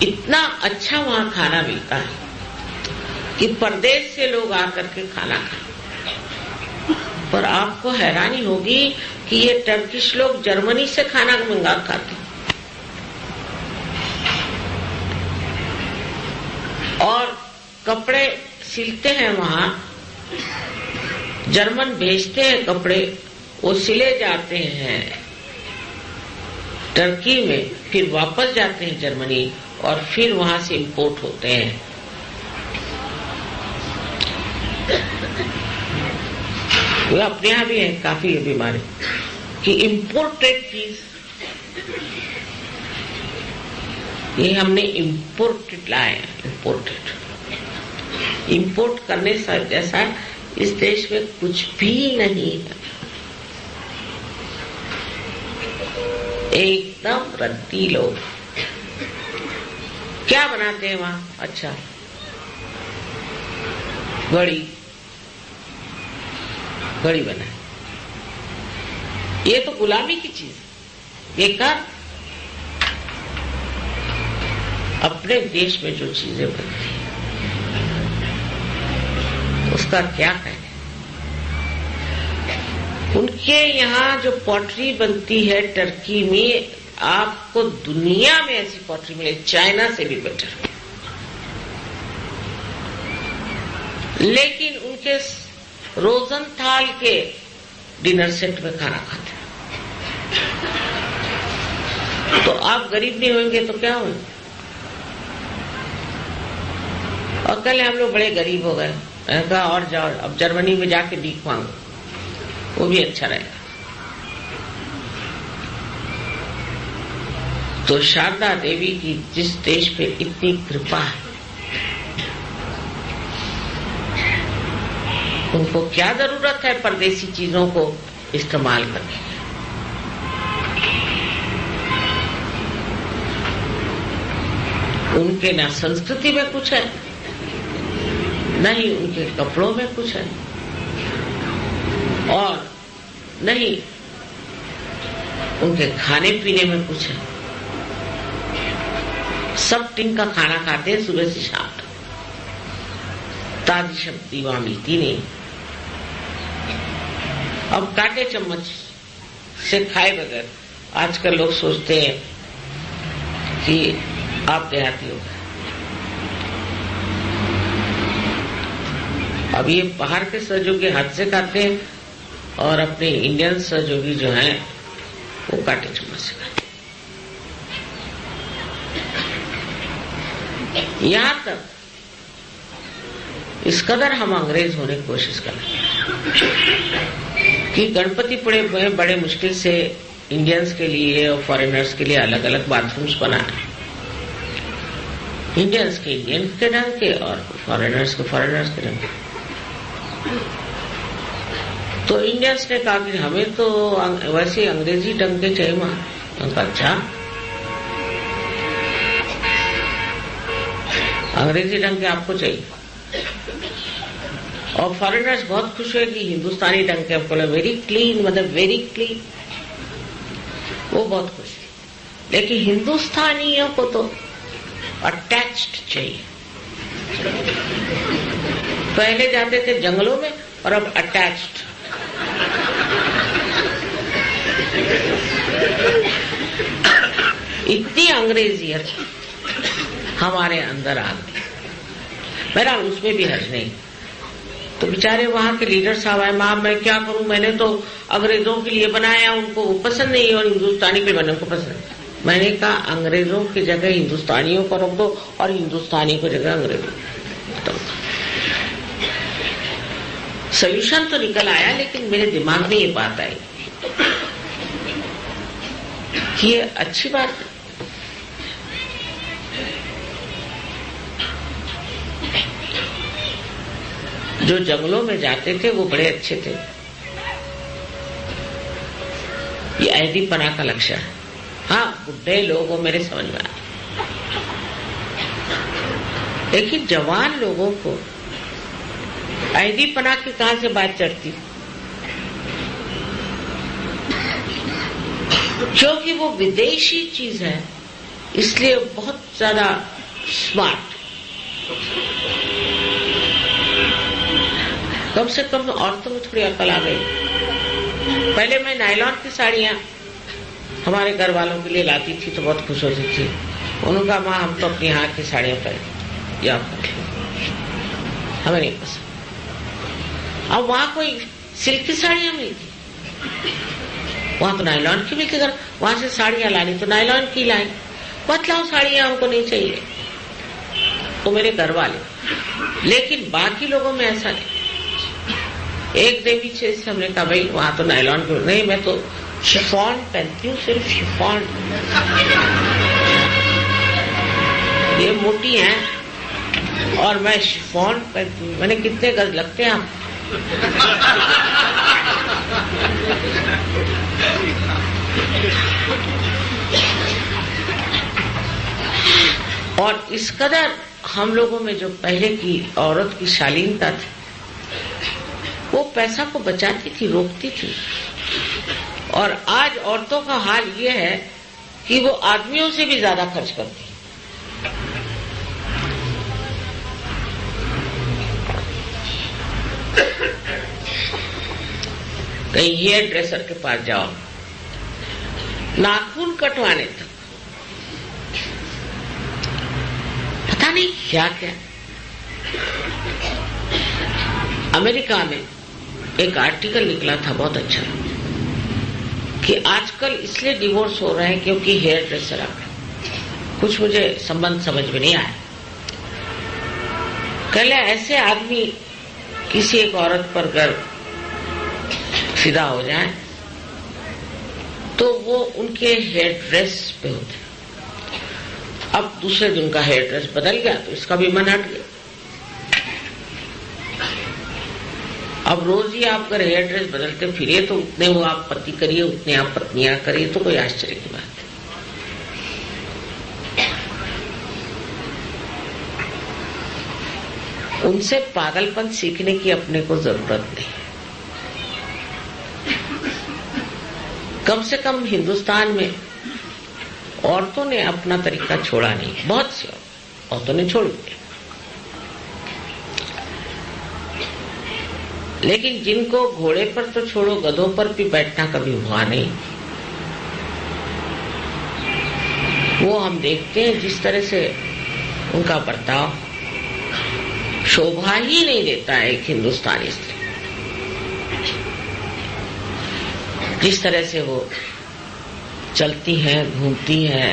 इतना अच्छा वहां खाना मिलता है कि परदेश से लोग आकर के खाना खाएं। पर आपको हैरानी होगी कि ये टर्किश लोग जर्मनी से खाना मंगा खाते और कपड़े सिलते हैं वहां, जर्मन भेजते हैं कपड़े, वो सिले जाते हैं टर्की में, फिर वापस जाते हैं जर्मनी और फिर वहां से इंपोर्ट होते हैं। वो अपने यहाँ भी है काफी ये बीमारी कि इम्पोर्टेड चीज, ये हमने इम्पोर्टेड लाए, इम्पोर्ट करने से जैसा इस देश में कुछ भी नहीं है, एकदम रद्दी लोग। क्या बनाते हैं वहां? अच्छा, घड़ी बनाए, ये तो गुलामी की चीज। बेकार अपने देश में जो चीजें बनती हैं उसका क्या कहें। उनके यहाँ जो पॉटरी बनती है टर्की में, आपको दुनिया में ऐसी पॉटरी मिले, चाइना से भी बेटर। लेकिन उनके रोजनथाल के डिनर सेट में खाना खाते हैं। तो आप गरीब नहीं होंगे तो क्या होंगे? और कल हम लोग बड़े गरीब हो गए, कहा और जाओ अब जर्मनी में जाके भीख मांगो, वो भी अच्छा रहेगा। तो शारदा देवी की जिस देश पे इतनी कृपा है, उनको क्या जरूरत है परदेसी चीजों को इस्तेमाल करने की? उनके ना संस्कृति में कुछ है, नहीं उनके कपड़ों में कुछ है, और नहीं उनके खाने पीने में कुछ है। सब टिन का खाना खाते हैं सुबह से शाम तक, ताजी सब्जी वहां मिलती नहीं। अब कांटे चम्मच से खाए बगैर आजकल लोग सोचते हैं कि आप देहाती हो गए। अब ये बाहर के सहयोगी हाथ से खाते हैं और अपने इंडियन सहयोगी जो हैं वो कांटे चम्मच से खाते हैं। यहां तक इस कदर हम अंग्रेज होने की कोशिश कर रहे हैं कि गणपति बड़े मुश्किल से इंडियंस के लिए और फॉरेनर्स के लिए अलग अलग बाथरूम्स बनाए, इंडियंस के इंडियन के ढंग के और फॉरेनर्स के ढंग के। तो इंडियंस ने कहा कि हमें तो वैसे अंग्रेजी ढंग के चाहिए वहां। अच्छा, अंग्रेजी ढंग के आपको चाहिए, और फॉरेनर्स बहुत खुश हुए कि हिंदुस्तानी ढंग के आपको, वेरी क्लीन, मतलब वेरी क्लीन, वो बहुत खुश थे। लेकिन हिंदुस्तानियों को तो अटैच्ड चाहिए। पहले जाते थे जंगलों में और अब अटैच्ड। इतनी अंग्रेजियत हमारे अंदर आ गई। मेरा उसमें भी हर्ज नहीं। तो बेचारे वहां के लीडर साहब आए, मां मैं क्या करूं, मैंने तो अंग्रेजों के लिए बनाया, उनको वो पसंद नहीं, और हिंदुस्तानी के बने उनको पसंद। मैंने कहा अंग्रेजों की जगह हिंदुस्तानियों को रख दो और हिंदुस्तानी की जगह अंग्रेजों को। सोल्यूशन तो निकल आया, लेकिन मेरे दिमाग में ये बात आई कि ये अच्छी बात है। जो जंगलों में जाते थे वो बड़े अच्छे थे, ये ऐदीपना का लक्ष्य है। हाँ, बुढ़े लोगों मेरे समझ में आए, लेकिन जवान लोगों को ऐदीपना की कहां से बात चढ़ती? क्योंकि वो विदेशी चीज है, इसलिए बहुत ज्यादा स्मार्ट। कम से कम औरतों में थोड़ी अकल आ गई। पहले मैं नायलॉन की साड़ियां हमारे घर वालों के लिए लाती थी तो बहुत खुश होती थी। उन्होंने कहा माँ हम तो अपनी हाथ की साड़ियां पहने, या हमें नहीं पसंद। अब वहां कोई सिल्क की साड़ियां मिलती, वहां तो नायलॉन की मिलती। अगर वहां से साड़ियां लानी तो नायलॉन की लाई, बतलाओ साड़ियां हमको नहीं चाहिए। तो मेरे घर वाले, लेकिन बाकी लोगों में ऐसा नहीं। एक देवी से हमने कहा भाई वहां तो नायलॉन क्यों नहीं, मैं तो शिफॉन पहनती हूँ, सिर्फ शिफॉन। ये मोटी हैं और मैं शिफॉन पहनती हूँ। मैंने कितने गज लगते हैं आप? और इस कदर हम लोगों में जो पहले की औरत की शालीनता थी, वो पैसा को बचाती थी, रोकती थी। और आज औरतों का हाल ये है कि वो आदमियों से भी ज्यादा खर्च करती। कहीं हेयर ड्रेसर के पास जाओ, नाखून कटवाने तक पता नहीं क्या क्या। अमेरिका में एक आर्टिकल निकला था बहुत अच्छा कि आजकल इसलिए डिवोर्स हो रहे हैं क्योंकि हेयर ड्रेसर आ गए। कुछ मुझे संबंध समझ में नहीं आया। कल ऐसे आदमी किसी एक औरत पर गर्व फिदा हो जाए तो वो उनके हेयर ड्रेस पे होते। अब दूसरे दिन का हेयर ड्रेस बदल गया तो इसका भी मन हट गया। अब रोज ही आप अगर हेयर ड्रेस बदलते फिरे तो उतने वो आप पति करिए, उतने आप पत्नियां करिए, तो कोई आश्चर्य की बात है। उनसे पागलपन सीखने की अपने को जरूरत नहीं। कम से कम हिंदुस्तान में औरतों ने अपना तरीका छोड़ा नहीं। बहुत सी औरतों ने छोड़ दिया, लेकिन जिनको घोड़े पर तो छोड़ो, गधों पर भी बैठना कभी हुआ नहीं। वो हम देखते हैं जिस तरह से उनका बर्ताव शोभा ही नहीं देता है एक हिंदुस्तानी स्त्री। जिस तरह से वो चलती हैं, घूमती हैं,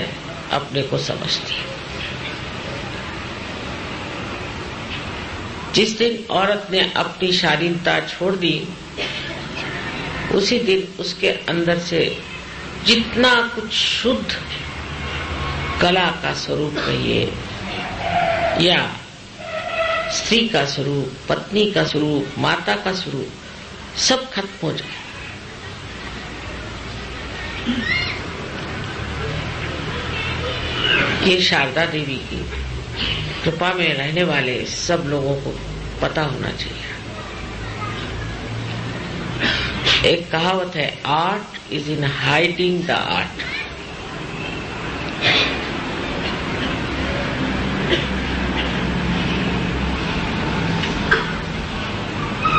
अपने को समझती हैं। जिस दिन औरत ने अपनी शालीनता छोड़ दी, उसी दिन उसके अंदर से जितना कुछ शुद्ध कला का स्वरूप कहिए या स्त्री का स्वरूप, पत्नी का स्वरूप, माता का स्वरूप, सब खत्म हो जाए। ये शारदा देवी की कृपा में रहने वाले सब लोगों को पता होना चाहिए। एक कहावत है, art is in hiding the art.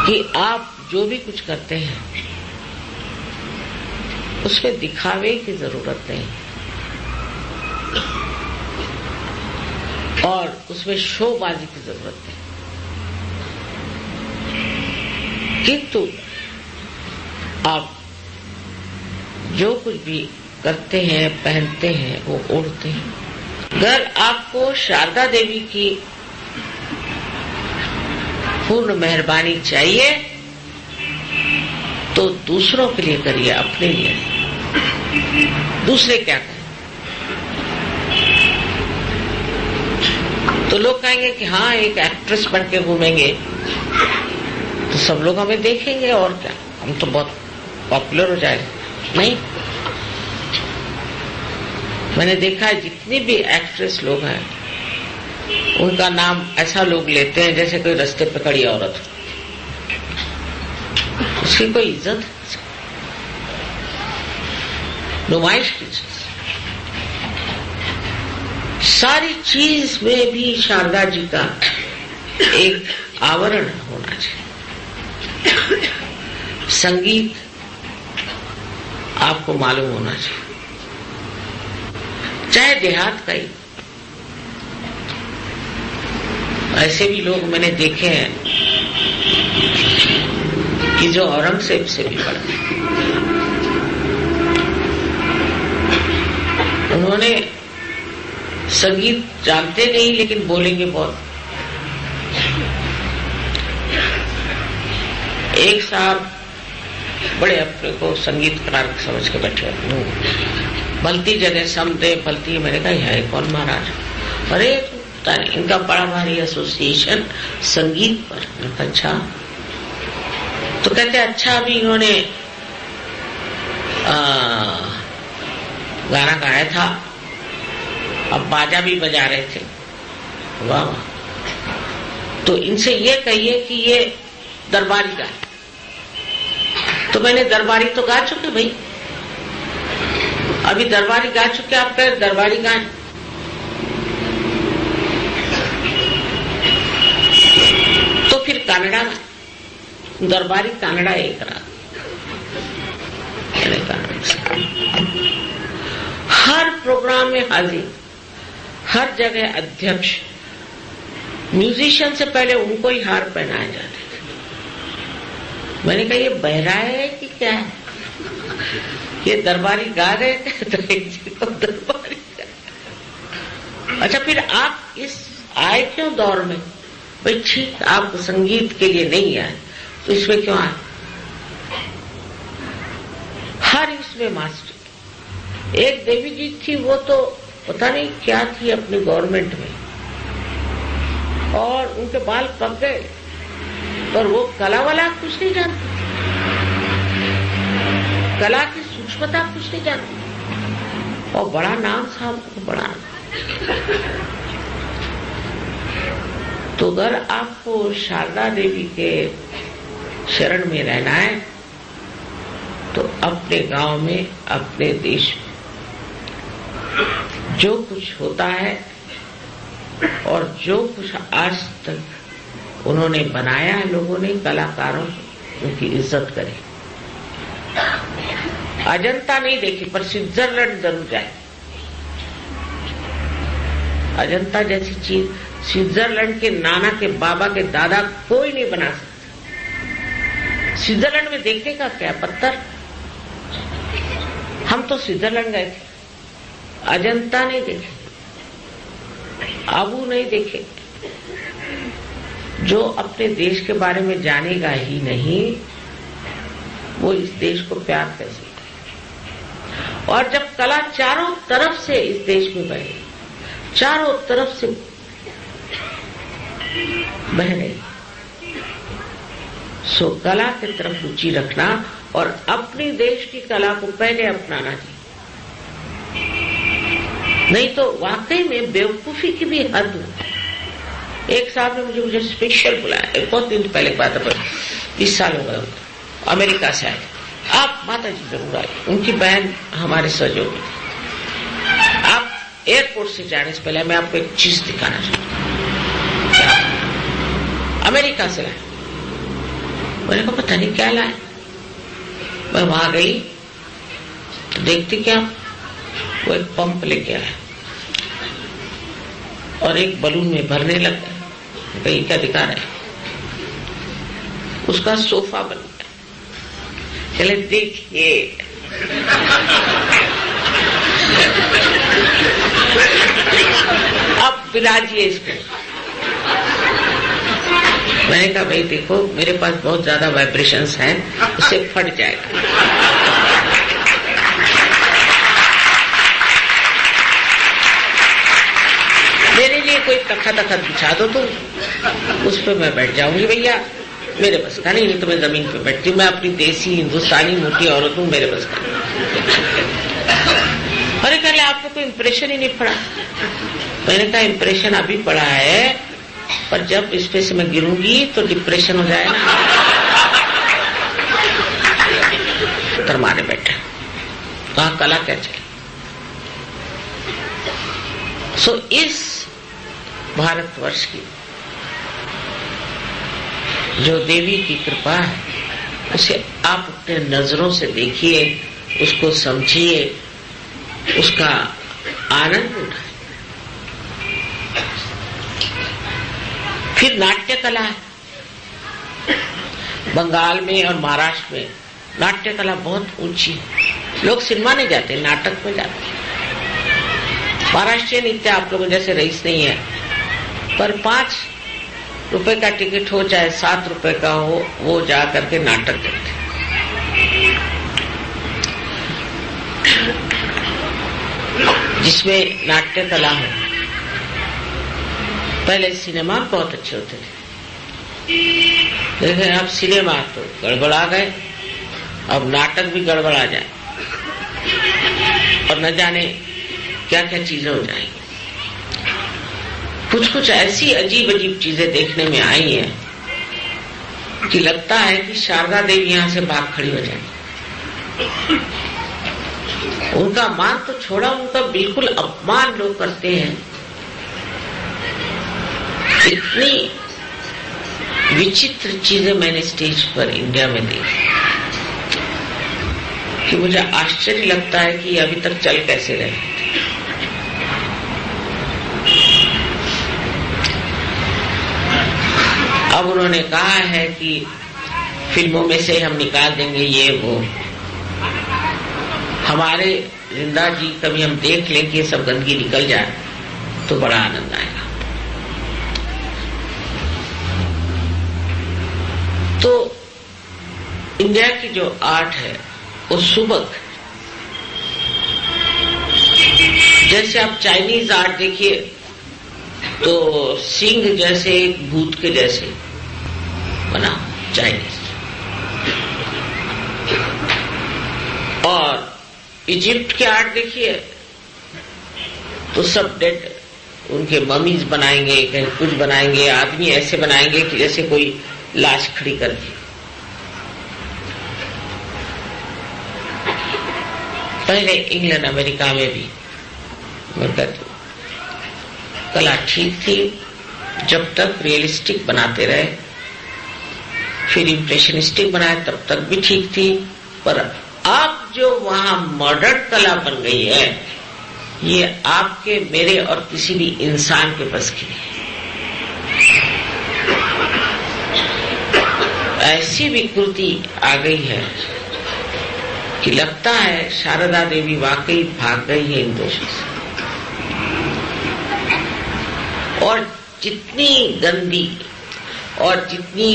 कि आप जो भी कुछ करते हैं उसमें दिखावे की जरूरत नहीं और उसमें शोबाजी की जरूरत नहीं, किंतु आप जो कुछ भी करते हैं, पहनते हैं, वो ओढ़ते हैं। अगर आपको शारदा देवी की पूर्ण मेहरबानी चाहिए तो दूसरों के लिए करिए, अपने लिए नहीं। दूसरे क्या करें? तो लोग कहेंगे कि हाँ एक एक्ट्रेस बन के घूमेंगे तो सब लोग हमें देखेंगे और क्या, हम तो बहुत पॉपुलर हो जाएंगे। नहीं, मैंने देखा है जितनी भी एक्ट्रेस लोग हैं उनका नाम ऐसा लोग लेते हैं जैसे कोई रास्ते पे खड़ी औरत, उसकी कोई इज्जत है? नुमाइश की चीज, सारी चीज में भी शारदा जी का एक आवरण होना चाहिए। संगीत आपको मालूम होना चाहिए, चाहे देहात का ही। ऐसे भी लोग मैंने देखे हैं कि जो औरंगजेब से भी पढ़े, उन्होंने संगीत जानते नहीं लेकिन बोलेंगे बहुत। एक साहब बड़े अपने को संगीतकार समझ के बैठे, भलती जगह समझे भलती। मैंने कहा है कौन महाराज? अरे इनका बड़ा भारी एसोसिएशन संगीत पर। अच्छा, तो कहते अच्छा अभी इन्होंने गाना गाया था, अब बाजा भी बजा रहे थे। वाह वाह। तो इनसे ये कहिए कि ये दरबारी गाए। तो मैंने दरबारी तो गा चुके भाई, अभी दरबारी गा चुके, आप कह दरबारी गाएं। तो फिर कन्नड़ा गाएं, दरबारी कन्नड़ा एक रात। हर प्रोग्राम में हाजिर, हर जगह अध्यक्ष, म्यूजिशियन से पहले उनको ही हार पहनाए जाते थे। मैंने कहा ये बहरा है कि क्या है? ये दरबारी गा रहे थे तो एक जगह दरबारी गा। अच्छा, फिर आप इस आए क्यों दौर में? भाई ठीक, आप संगीत के लिए नहीं आए तो इसमें क्यों आए? हर इसमें मास्टर। एक देवी जी थी, वो तो पता नहीं क्या थी अपनी गवर्नमेंट में, और उनके बाल पक गए, पर वो कला वाला कुछ नहीं जानती, कला की सूक्ष्मता कुछ नहीं जानती, और बड़ा नाम साहब को बड़ा। तो अगर आपको शारदा देवी के शरण में रहना है तो अपने गांव में, अपने देश में जो कुछ होता है और जो कुछ आज तक उन्होंने बनाया है लोगों ने, कलाकारों, उनकी इज्जत करें। अजंता नहीं देखी पर स्विट्जरलैंड जरूर जाए। अजंता जैसी चीज स्विट्जरलैंड के नाना के बाबा के दादा कोई नहीं बना सकता। स्विट्जरलैंड में देखने का क्या? पत्थर। हम तो स्विट्जरलैंड गए थे, अजंता नहीं देखे, आबू नहीं देखे। जो अपने देश के बारे में जानेगा ही नहीं, वो इस देश को प्यार कैसे करे? और जब कला चारों तरफ से इस देश में बहे, चारों तरफ से बह रही, सो कला की तरफ रुचि रखना और अपनी देश की कला को पहले अपनाना चाहिए। नहीं तो वाकई में बेवकूफी की भी हद है। एक साहब ने मुझे स्पेशल बुलाया, बहुत दिन पहले बात है, 20 साल हो गए, अमेरिका से आए। आप माता जी जरूर आए, उनकी बहन हमारे सहयोगी थी। आप एयरपोर्ट से जाने से पहले मैं आपको एक चीज दिखाना चाहता हूं। अमेरिका से लाए। मैंने कहा पता नहीं क्या लाए। मैं वहां गई तो देखती क्या, वो एक पंप लेके आया और एक बलून में भरने लग गया। कहीं क्या दिखा रहे हैं? उसका सोफा बन गया। चले देखिए, अब पिलाजिए इसको। मैंने कहा भाई देखो, मेरे पास बहुत ज्यादा वाइब्रेशंस हैं, उससे फट जाएगा। मेरे लिए कोई तखत बिछा दो तो उस पर मैं बैठ जाऊंगी भैया, मेरे बस का नहीं तो मैं जमीन पे बैठती हूँ। मैं अपनी देसी हिंदुस्तानी मोटी औरत हूँ, मेरे बस का नहीं। अरे कहले आपको कोई इंप्रेशन ही नहीं पड़ा। मैंने कहा इंप्रेशन अभी पड़ा है, पर जब इस पे से मैं गिरूंगी तो डिप्रेशन हो जाएगा। तरमाने बैठे, कहा कला क्या चले। सो इस भारतवर्ष की जो देवी की कृपा है, उसे आप अपने नजरों से देखिए, उसको समझिए, उसका आनंद उठाए। फिर नाट्य कला है। बंगाल में और महाराष्ट्र में नाट्य कला बहुत ऊंची है। लोग सिनेमा नहीं जाते, नाटक में जाते। महाराष्ट्रीय नृत्य आप लोगों जैसे रईस नहीं है, पर 5 रुपए का टिकट हो चाहे 7 रुपए का हो, वो जा करके नाटक देखते, जिसमें नाट्य कला हो। पहले सिनेमा बहुत अच्छे होते थे, लेकिन अब सिनेमा तो गड़बड़ा गए, अब नाटक भी गड़बड़ा जाए और न जाने क्या क्या चीजें हो जाएंगी। कुछ कुछ ऐसी अजीब अजीब चीजें देखने में आई हैं कि लगता है कि शारदा देवी यहां से भाग खड़ी हो जाए। उनका मान तो छोड़ा, उनका बिल्कुल अपमान लोग करते हैं। इतनी विचित्र चीजें मैंने स्टेज पर इंडिया में देखी कि मुझे आश्चर्य लगता है कि अभी तक चल कैसे रहे। अब उन्होंने कहा है कि फिल्मों में से हम निकाल देंगे ये वो। हमारे जिंदा जी कभी हम देख लें कि ये सब गंदगी निकल जाए तो बड़ा आनंद आएगा। तो इंडिया की जो आर्ट है वो सुबक, जैसे आप चाइनीज आर्ट देखिए तो सिंह जैसे भूत के जैसे बना चाइनीज, और इजिप्ट के आर्ट देखिए तो सब डेड, उनके ममीज बनाएंगे, कहीं कुछ बनाएंगे, आदमी ऐसे बनाएंगे कि जैसे कोई लाश खड़ी कर दी। पहले इंग्लैंड अमेरिका में भी कला ठीक थी जब तक रियलिस्टिक बनाते रहे, फिर इम्प्रेशनिस्टिक बनाए तब तक भी ठीक थी। पर अब जो वहां मॉडर्न कला बन गई है, ये आपके मेरे और किसी भी इंसान के बस की नहीं। ऐसी विकृति आ गई है कि लगता है शारदा देवी वाकई भाग गई है इन दोषों से। और जितनी गंदी और जितनी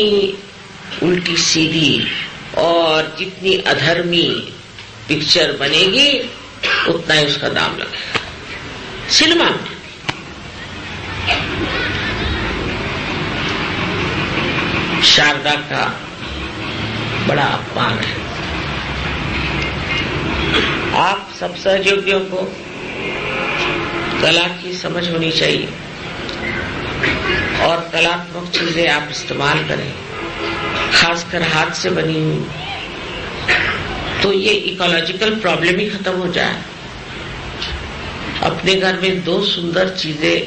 उल्टी सीधी और जितनी अधर्मी पिक्चर बनेगी उतना ही उसका दाम लगेगा। सिनेमा में शारदा का बड़ा अपमान है। आप सब सहयोगियों को कला की समझ होनी चाहिए और कलात्मक चीजें आप इस्तेमाल करें, खासकर हाथ से बनी हुई, तो ये इकोलॉजिकल प्रॉब्लम ही खत्म हो जाए। अपने घर में 2 सुंदर चीजें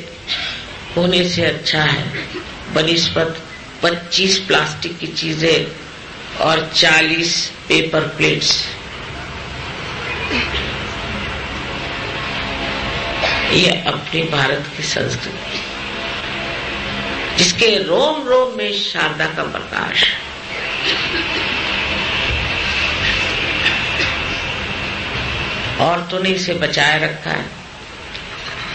होने से अच्छा है बनिस्बत 25 प्लास्टिक की चीजें और 40 पेपर प्लेट्स। ये अपने भारत की संस्कृति जिसके रोम रोम में शारदा का प्रकाश। औरतों ने इसे बचाए रखा है,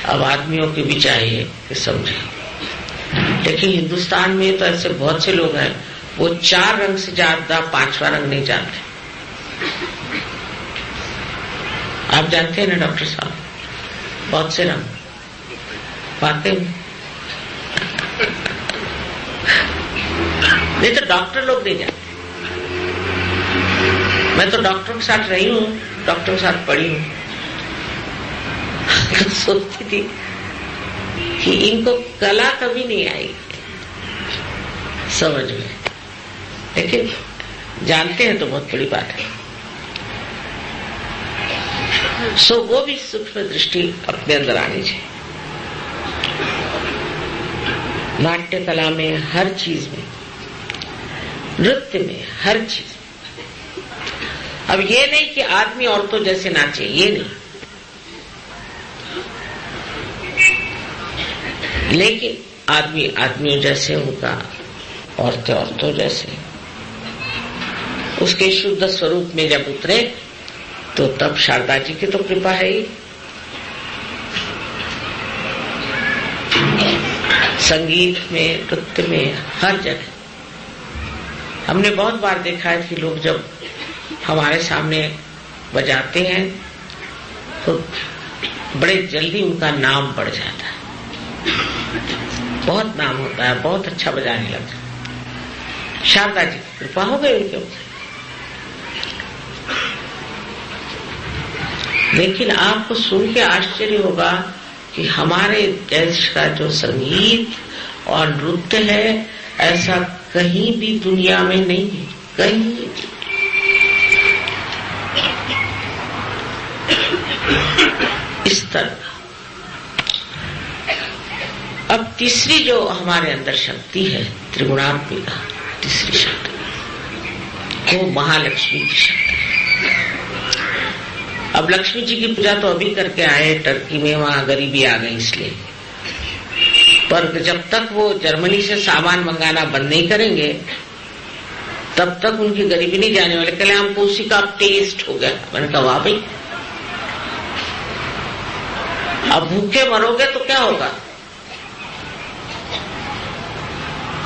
अब आदमियों की भी चाहिए कि समझे। लेकिन हिंदुस्तान में तो ऐसे बहुत से लोग हैं, वो 4 रंग से ज्यादा 5वां रंग नहीं जानते। आप जानते हैं ना डॉक्टर साहब, बहुत से रंग पाते हैं। नहीं तो डॉक्टर लोग नहीं जानते। मैं तो डॉक्टरों के साथ रही हूं, डॉक्टरों के साथ पढ़ी हूं, तो सोचती थी कि इनको कला कभी नहीं आएगी समझ में, लेकिन जानते हैं तो बहुत बड़ी बात है। सो वो भी सूक्ष्म दृष्टि अपने अंदर आनी चाहिए। नाट्य कला में, हर चीज में, नृत्य में, हर चीज। अब ये नहीं कि आदमी औरतों जैसे नाचे, ये नहीं, लेकिन आदमी आदमियों जैसे होगा, औरतें औरतों जैसे, उसके शुद्ध स्वरूप में जब उतरे तो तब शारदा जी की तो कृपा है ही। संगीत में, नृत्य में, हर जगह। हमने बहुत बार देखा है कि लोग जब हमारे सामने बजाते हैं तो बड़े जल्दी उनका नाम बढ़ जाता है, बहुत नाम होता है, बहुत अच्छा बजाने लगता है। शारदा जी की कृपा हो गई उनके ऊपर। लेकिन आपको सुन के आश्चर्य होगा कि हमारे देश का जो संगीत और नृत्य है, ऐसा कहीं भी दुनिया में नहीं है, कहीं भी। इस तरह। अब तीसरी जो हमारे अंदर शक्ति है, त्रिगुणात्मिका तीसरी शक्ति, वो महालक्ष्मी की शक्ति है। अब लक्ष्मी जी की पूजा तो अभी करके आए टर्की में, वहां गरीबी आ गई इसलिए, पर जब तक वो जर्मनी से सामान मंगाना बंद नहीं करेंगे तब तक उनकी गरीबी नहीं जाने वाली। कल हमको उसी का टेस्ट हो गया। मैंने कहा वाह भाई, अब भूखे मरोगे तो क्या होगा।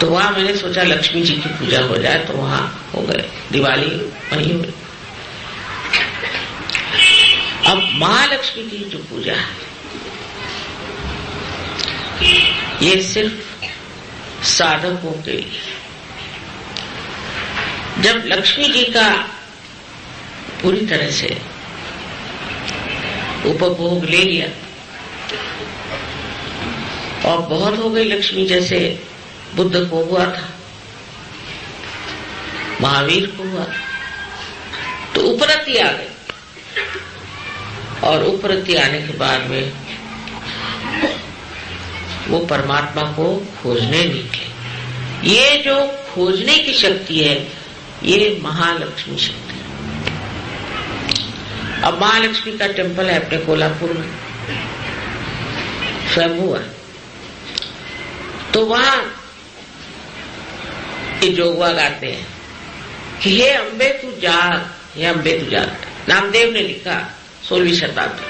तो वहां मैंने सोचा लक्ष्मी जी की पूजा हो जाए, तो वहां हो गए, दिवाली वहीं हुई। अब महालक्ष्मी की जो पूजा है, ये सिर्फ साधकों के लिए। जब लक्ष्मी जी का पूरी तरह से उपभोग ले लिया और बहुत हो गई लक्ष्मी, जैसे बुद्ध को हुआ था, महावीर को हुआ, तो उपरति आ गई। और उपरति आने के बाद में वो परमात्मा को खोजने निकले। ये जो खोजने की शक्ति है, ये महालक्ष्मी शक्ति है। अब महालक्ष्मी का टेम्पल है अपने कोल्हापुर में, स्वयंभू है। तो वहां ये जोगवा गाते हैं कि हे अम्बे तू जाग, हे अम्बे तू जाग। नामदेव ने लिखा 16वीं शताब्दी।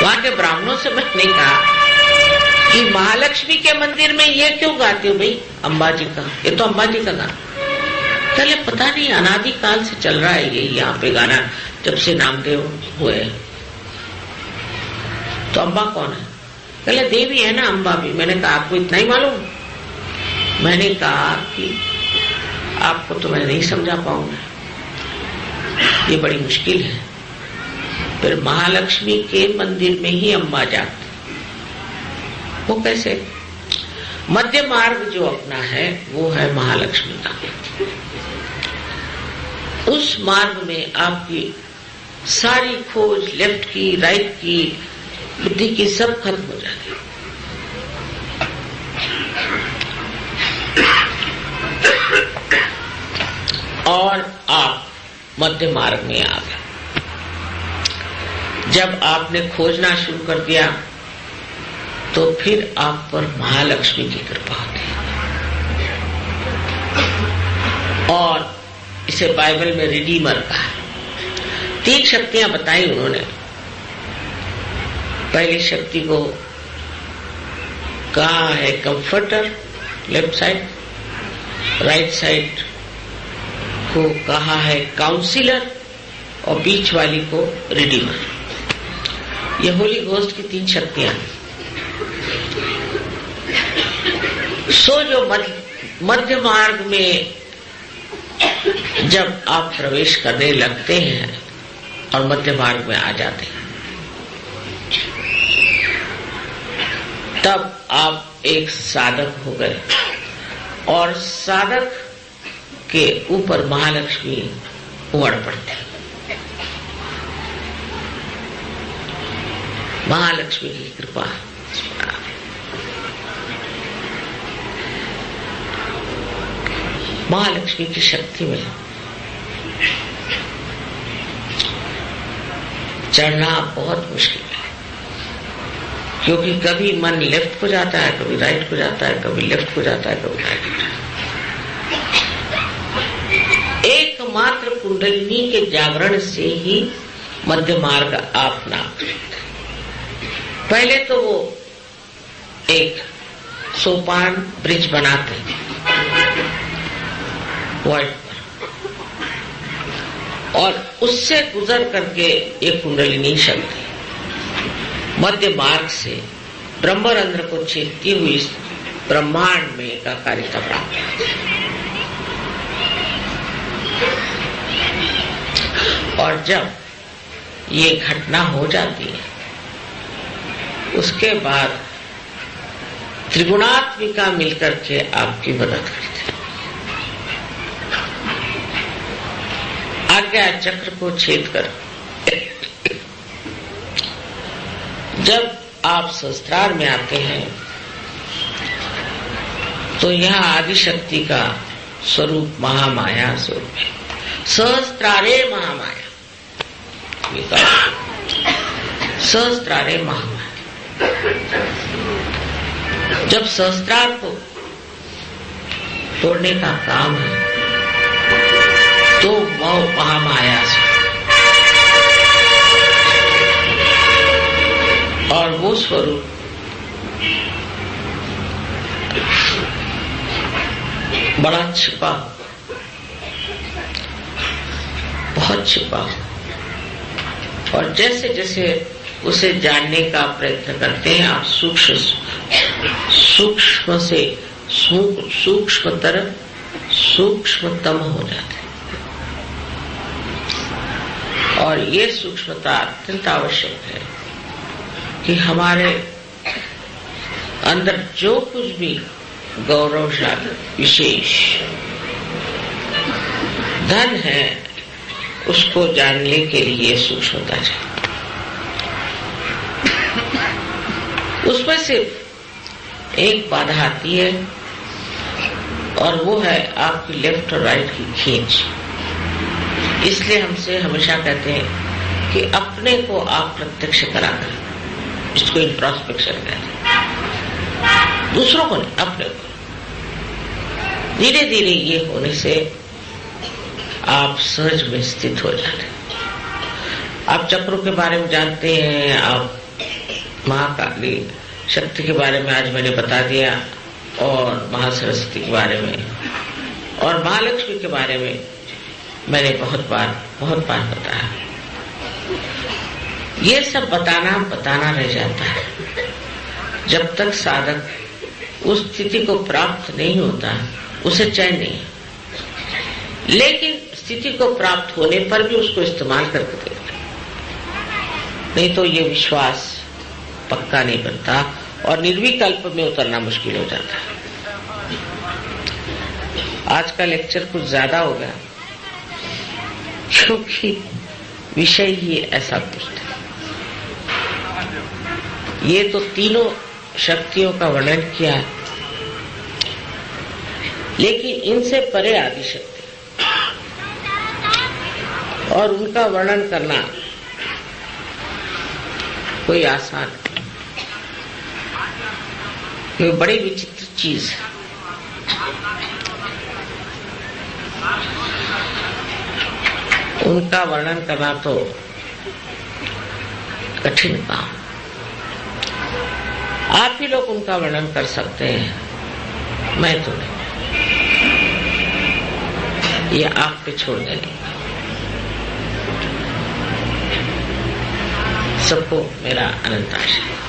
वहां के ब्राह्मणों से मैंने कहा कि महालक्ष्मी के मंदिर में ये क्यों गाते हो भाई, अम्बा जी का, ये तो अम्बा जी का गाना। चले पता नहीं, अनादि काल से चल रहा है ये यहाँ पे गाना, जब से नामदेव हुए। तो अम्बा कौन है? कहले देवी है ना अम्बा भी। मैंने कहा आपको इतना ही मालूम? मैंने कहा कि आपको तो मैं नहीं समझा पाऊंगा, ये बड़ी मुश्किल है। फिर महालक्ष्मी के मंदिर में ही अम्बा जाती, वो कैसे? मध्य मार्ग जो अपना है वो है महालक्ष्मी का। उस मार्ग में आपकी सारी खोज लेफ्ट की, राइट की, बुद्धि की सब खत्म हो जाती है। और आप मध्य मार्ग में आ गए। जब आपने खोजना शुरू कर दिया तो फिर आप पर महालक्ष्मी की कृपा होती है। और इसे बाइबल में रिडीमर कहा है। 3 शक्तियां बताई उन्होंने। पहली शक्ति को कहा है comforter, left side. Right side को कहा है काउंसिलर, और बीच वाली को रिडीमर। ये होली घोस्ट की 3 शक्तियां। सो जो मध्य मार्ग में जब आप प्रवेश करने लगते हैं और मध्य मार्ग में आ जाते हैं, तब आप एक साधक हो गए। और साधक के ऊपर महालक्ष्मी उमड़ पड़ते हैं। महालक्ष्मी की कृपा, महालक्ष्मी की शक्ति में चढ़ना बहुत मुश्किल है, क्योंकि कभी मन लेफ्ट को जाता है, कभी राइट को जाता है, कभी लेफ्ट को जाता है, कभी राइट को जाता है। एकमात्र कुंडलिनी के जागरण से ही मध्य मार्ग आप नाप सकते। पहले तो वो एक सोपान ब्रिज बनाते हैं वर्ल्ड पर, और उससे गुजर करके एक कुंडलिनी शक्ति मध्य मार्ग से ब्रह्मरंध्र को छेदती हुई इस ब्रह्मांड में एकाकारिता प्राप्त है। और जब ये घटना हो जाती है, उसके बाद त्रिगुणात्मिका मिलकर के आपकी मदद करती है। आज्ञा चक्र को छेद कर जब आप सहस्त्रार में आते हैं तो यहाँ आदिशक्ति का स्वरूप महामाया स्वरूप है। सहस्त्रारे महामाया, सहस्त्रारे महामाया। जब सहस्त्रार को तोड़ने का काम है तो वह महामाया से, और वो स्वरूप बड़ा छिपा, बहुत छिपा, और जैसे जैसे उसे जानने का प्रयत्न करते हैं आप सूक्ष्म से सूक्ष्मतर सूक्ष्मतम हो जाते हैं। और ये सूक्ष्मता अत्यंत आवश्यक है कि हमारे अंदर जो कुछ भी गौरवशाली विशेष धन है उसको जानने के लिए सूक्ष्मता चाहिए। उसमें सिर्फ एक बाधा आती है और वो है आपकी लेफ्ट और राइट की खींच। इसलिए हमसे हमेशा कहते हैं कि अपने को आप प्रत्यक्ष करा करें, इसको इंट्रोस्पेक्शन कहते हैं। दूसरों को नहीं, अपने को। धीरे धीरे ये होने से आप सहज में स्थित हो जाते हैं। आप चक्रों के बारे में जानते हैं, आप महाकाली शक्ति के बारे में आज मैंने बता दिया, और महासरस्वती के बारे में और महालक्ष्मी के बारे में मैंने बहुत बार बताया। ये सब बताना रह जाता है जब तक साधक उस स्थिति को प्राप्त नहीं होता, उसे चैन नहीं है। लेकिन स्थिति को प्राप्त होने पर भी उसको इस्तेमाल करके देखते, नहीं तो ये विश्वास पक्का नहीं बनता और निर्विकल्प में उतरना मुश्किल हो जाता है। आज का लेक्चर कुछ ज्यादा हो गया क्योंकि विषय ही ऐसा कुछ था। ये तो तीनों शक्तियों का वर्णन किया है, लेकिन इनसे परे आदि शक्ति और उनका वर्णन करना कोई आसान, ये बड़ी विचित्र चीज है। उनका वर्णन करना तो कठिन काम। आप ही लोग उनका वर्णन कर सकते हैं, मैं तो नहीं। ये आप पे छोड़ देंगे। सबको मेरा अनंत आशीर्वाद।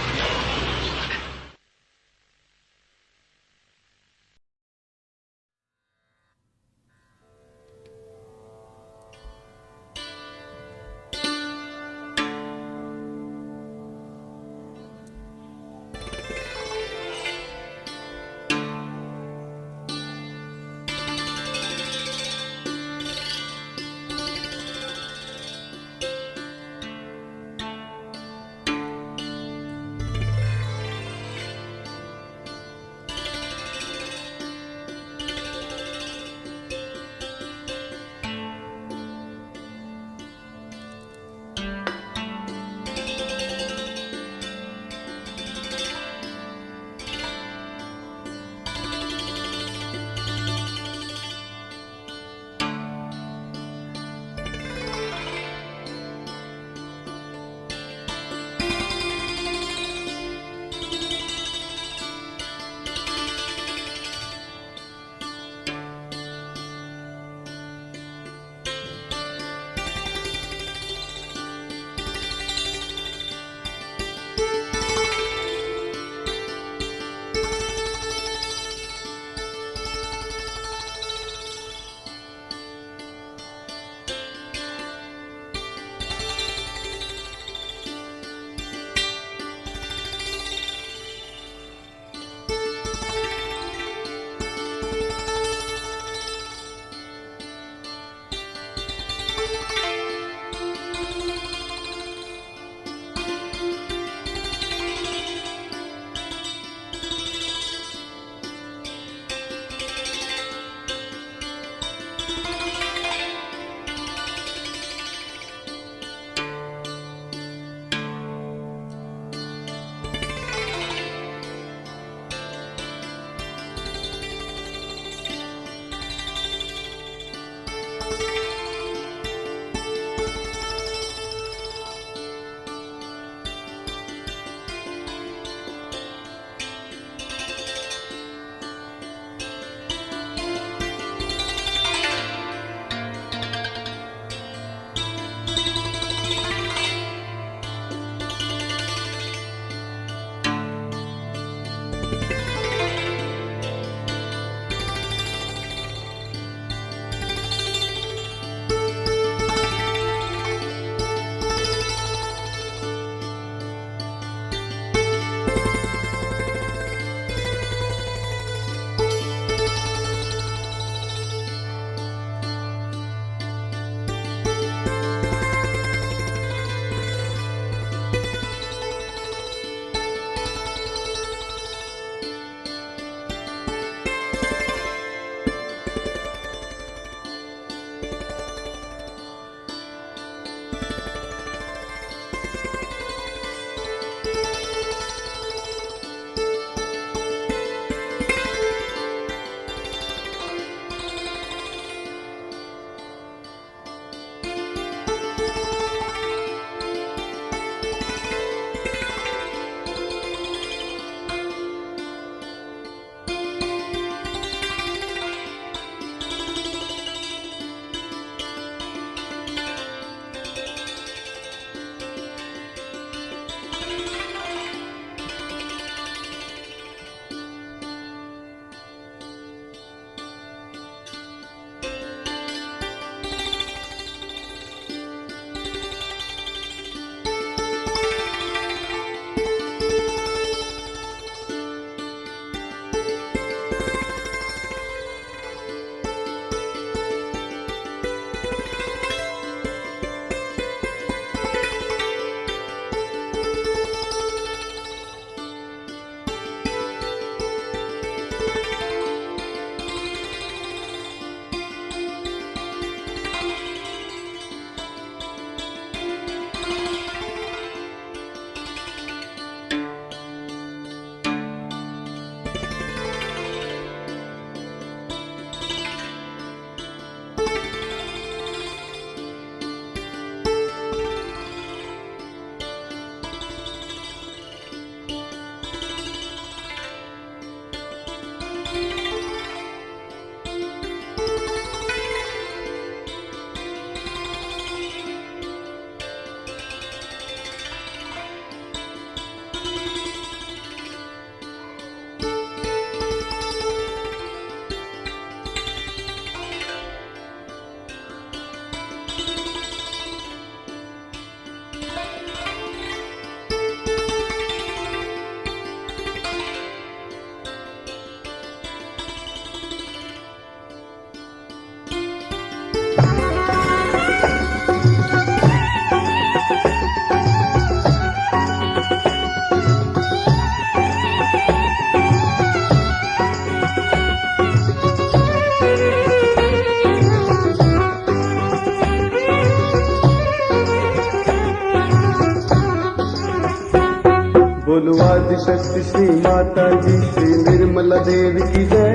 बोलवादि शक्ति श्री माता जी श्री निर्मला देवी की जय।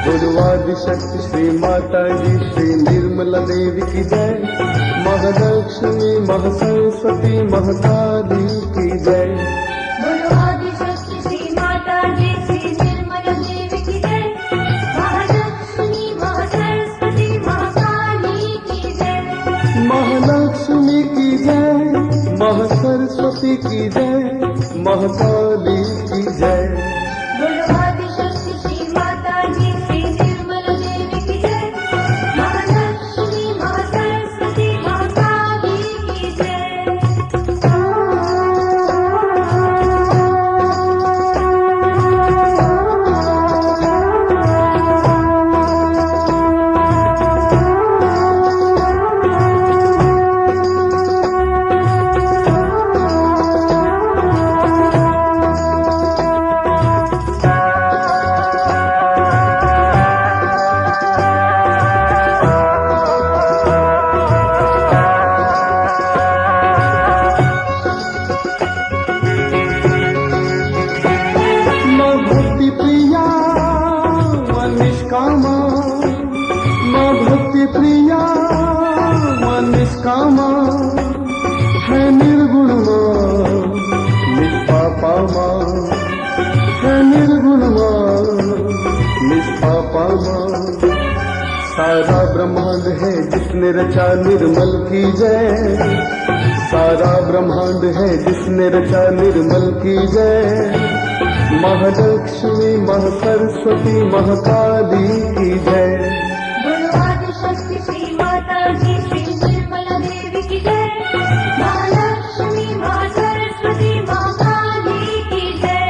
बोलवादि शक्ति श्री माता जी श्री निर्मला देवी की जय। महालक्ष्मी महासरस्वती महाकाली की जय। बोलवादि शक्ति श्री माता जी श्री निर्मला देवी की जय। महालक्ष्मी महासरस्वती महाकाली की जय। महालक्ष्मी की जय, महासरस्वती की जय, महाकाली की जय। बोलवादि शक्ति श्री माता जी श्री निर्मला देवी की जय। महालक्ष्मी महासरस्वती महाकाली की जय। निष्कामा है निर्गुण मां निष्पापा मां है निर्गुण मां निष्पापा मां। सारा ब्रह्मांड है जिसने रचा निर्मल की जय। सारा ब्रह्मांड है जिसने रचा निर्मल की जय। महालक्ष्मी महासरस्वती महाकाली की जय। बोलवादि शक्ति श्री माता जी श्री निर्मला देवी की जय। महालक्ष्मी महासरस्वती महाकाली की जय।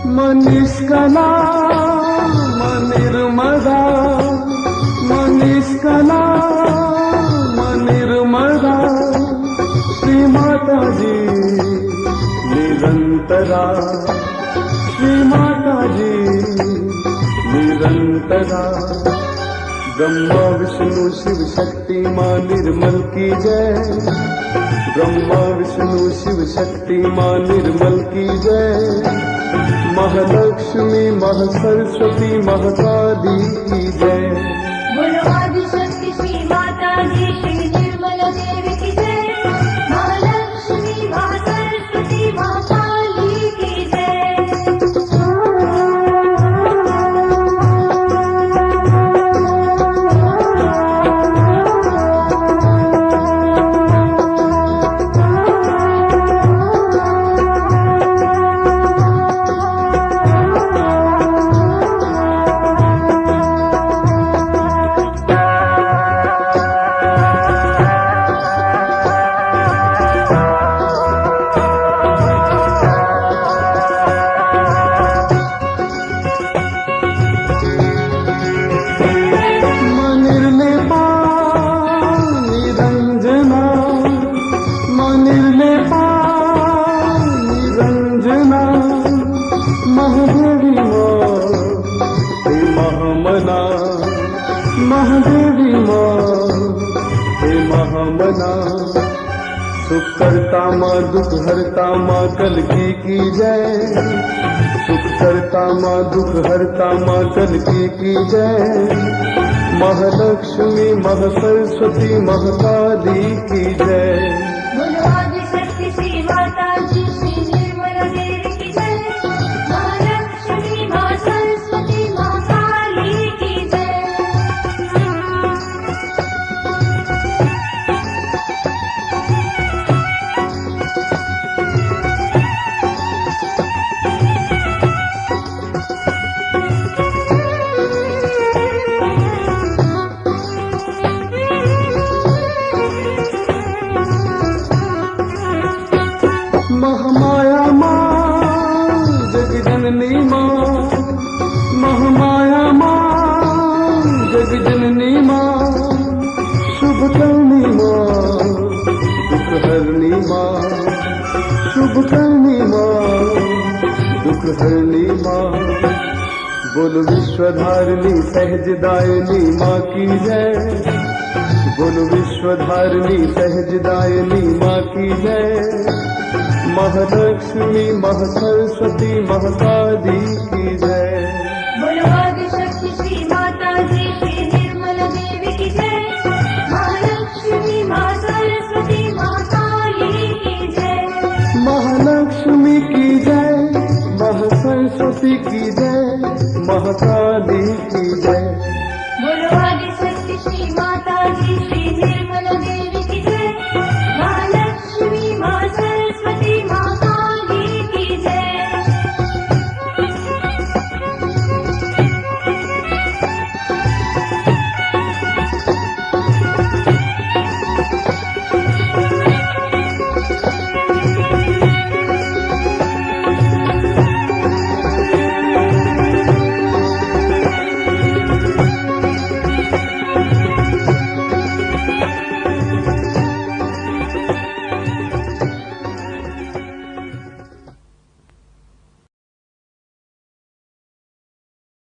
मनीष्कला मनिर्मदा मनीष्कला मनिर्मदा श्री माता जी निरंतरा। श्री माता जी निरंतरा। ब्रह्मा विष्णु शिव शक्ति मां निर्मल की जय। ब्रह्मा विष्णु शिव शक्ति मां निर्मल की जय। महालक्ष्मी महासरस्वती महाकाली की जय। बोलवादि शक्ति श्री माता जी श्री निर्मला देवी की जय। महालक्ष्मी महासरस्वती महाकाली की जय। महादेवी मां हे महामना। सुख करता मां दुख हरता मां कलकी की जय। सुख करता मां दुख हरता मां कलकी की जय। महालक्ष्मी महासरस्वती महाकाली की जय। बोलवादि शक्ति श्री माता जी श्री निर्मला देवी की जय। महालक्ष्मी महासरस्वती महाकाली की जय। महामाया मां जग जननी मां। महामाया मां जग जननी मां। करनी माँ, दुख हरनी माँ, शुभ करनी माँ, दुख हरनी माँ। बोलो विश्वधारिणी सहजदायिनी माँ की जय, बोलो विश्वधारिणी सहजदायिनी माँ की जय। महालक्ष्मी महासरस्वती महाकाली की जय। बोलो आदिशक्ति श्री माता जी श्री निर्मला देवी की जय। महालक्ष्मी माँ सरस्वती माँ काली की जय। महालक्ष्मी की जय, महासरस्वती की जय, महाकाली की जय।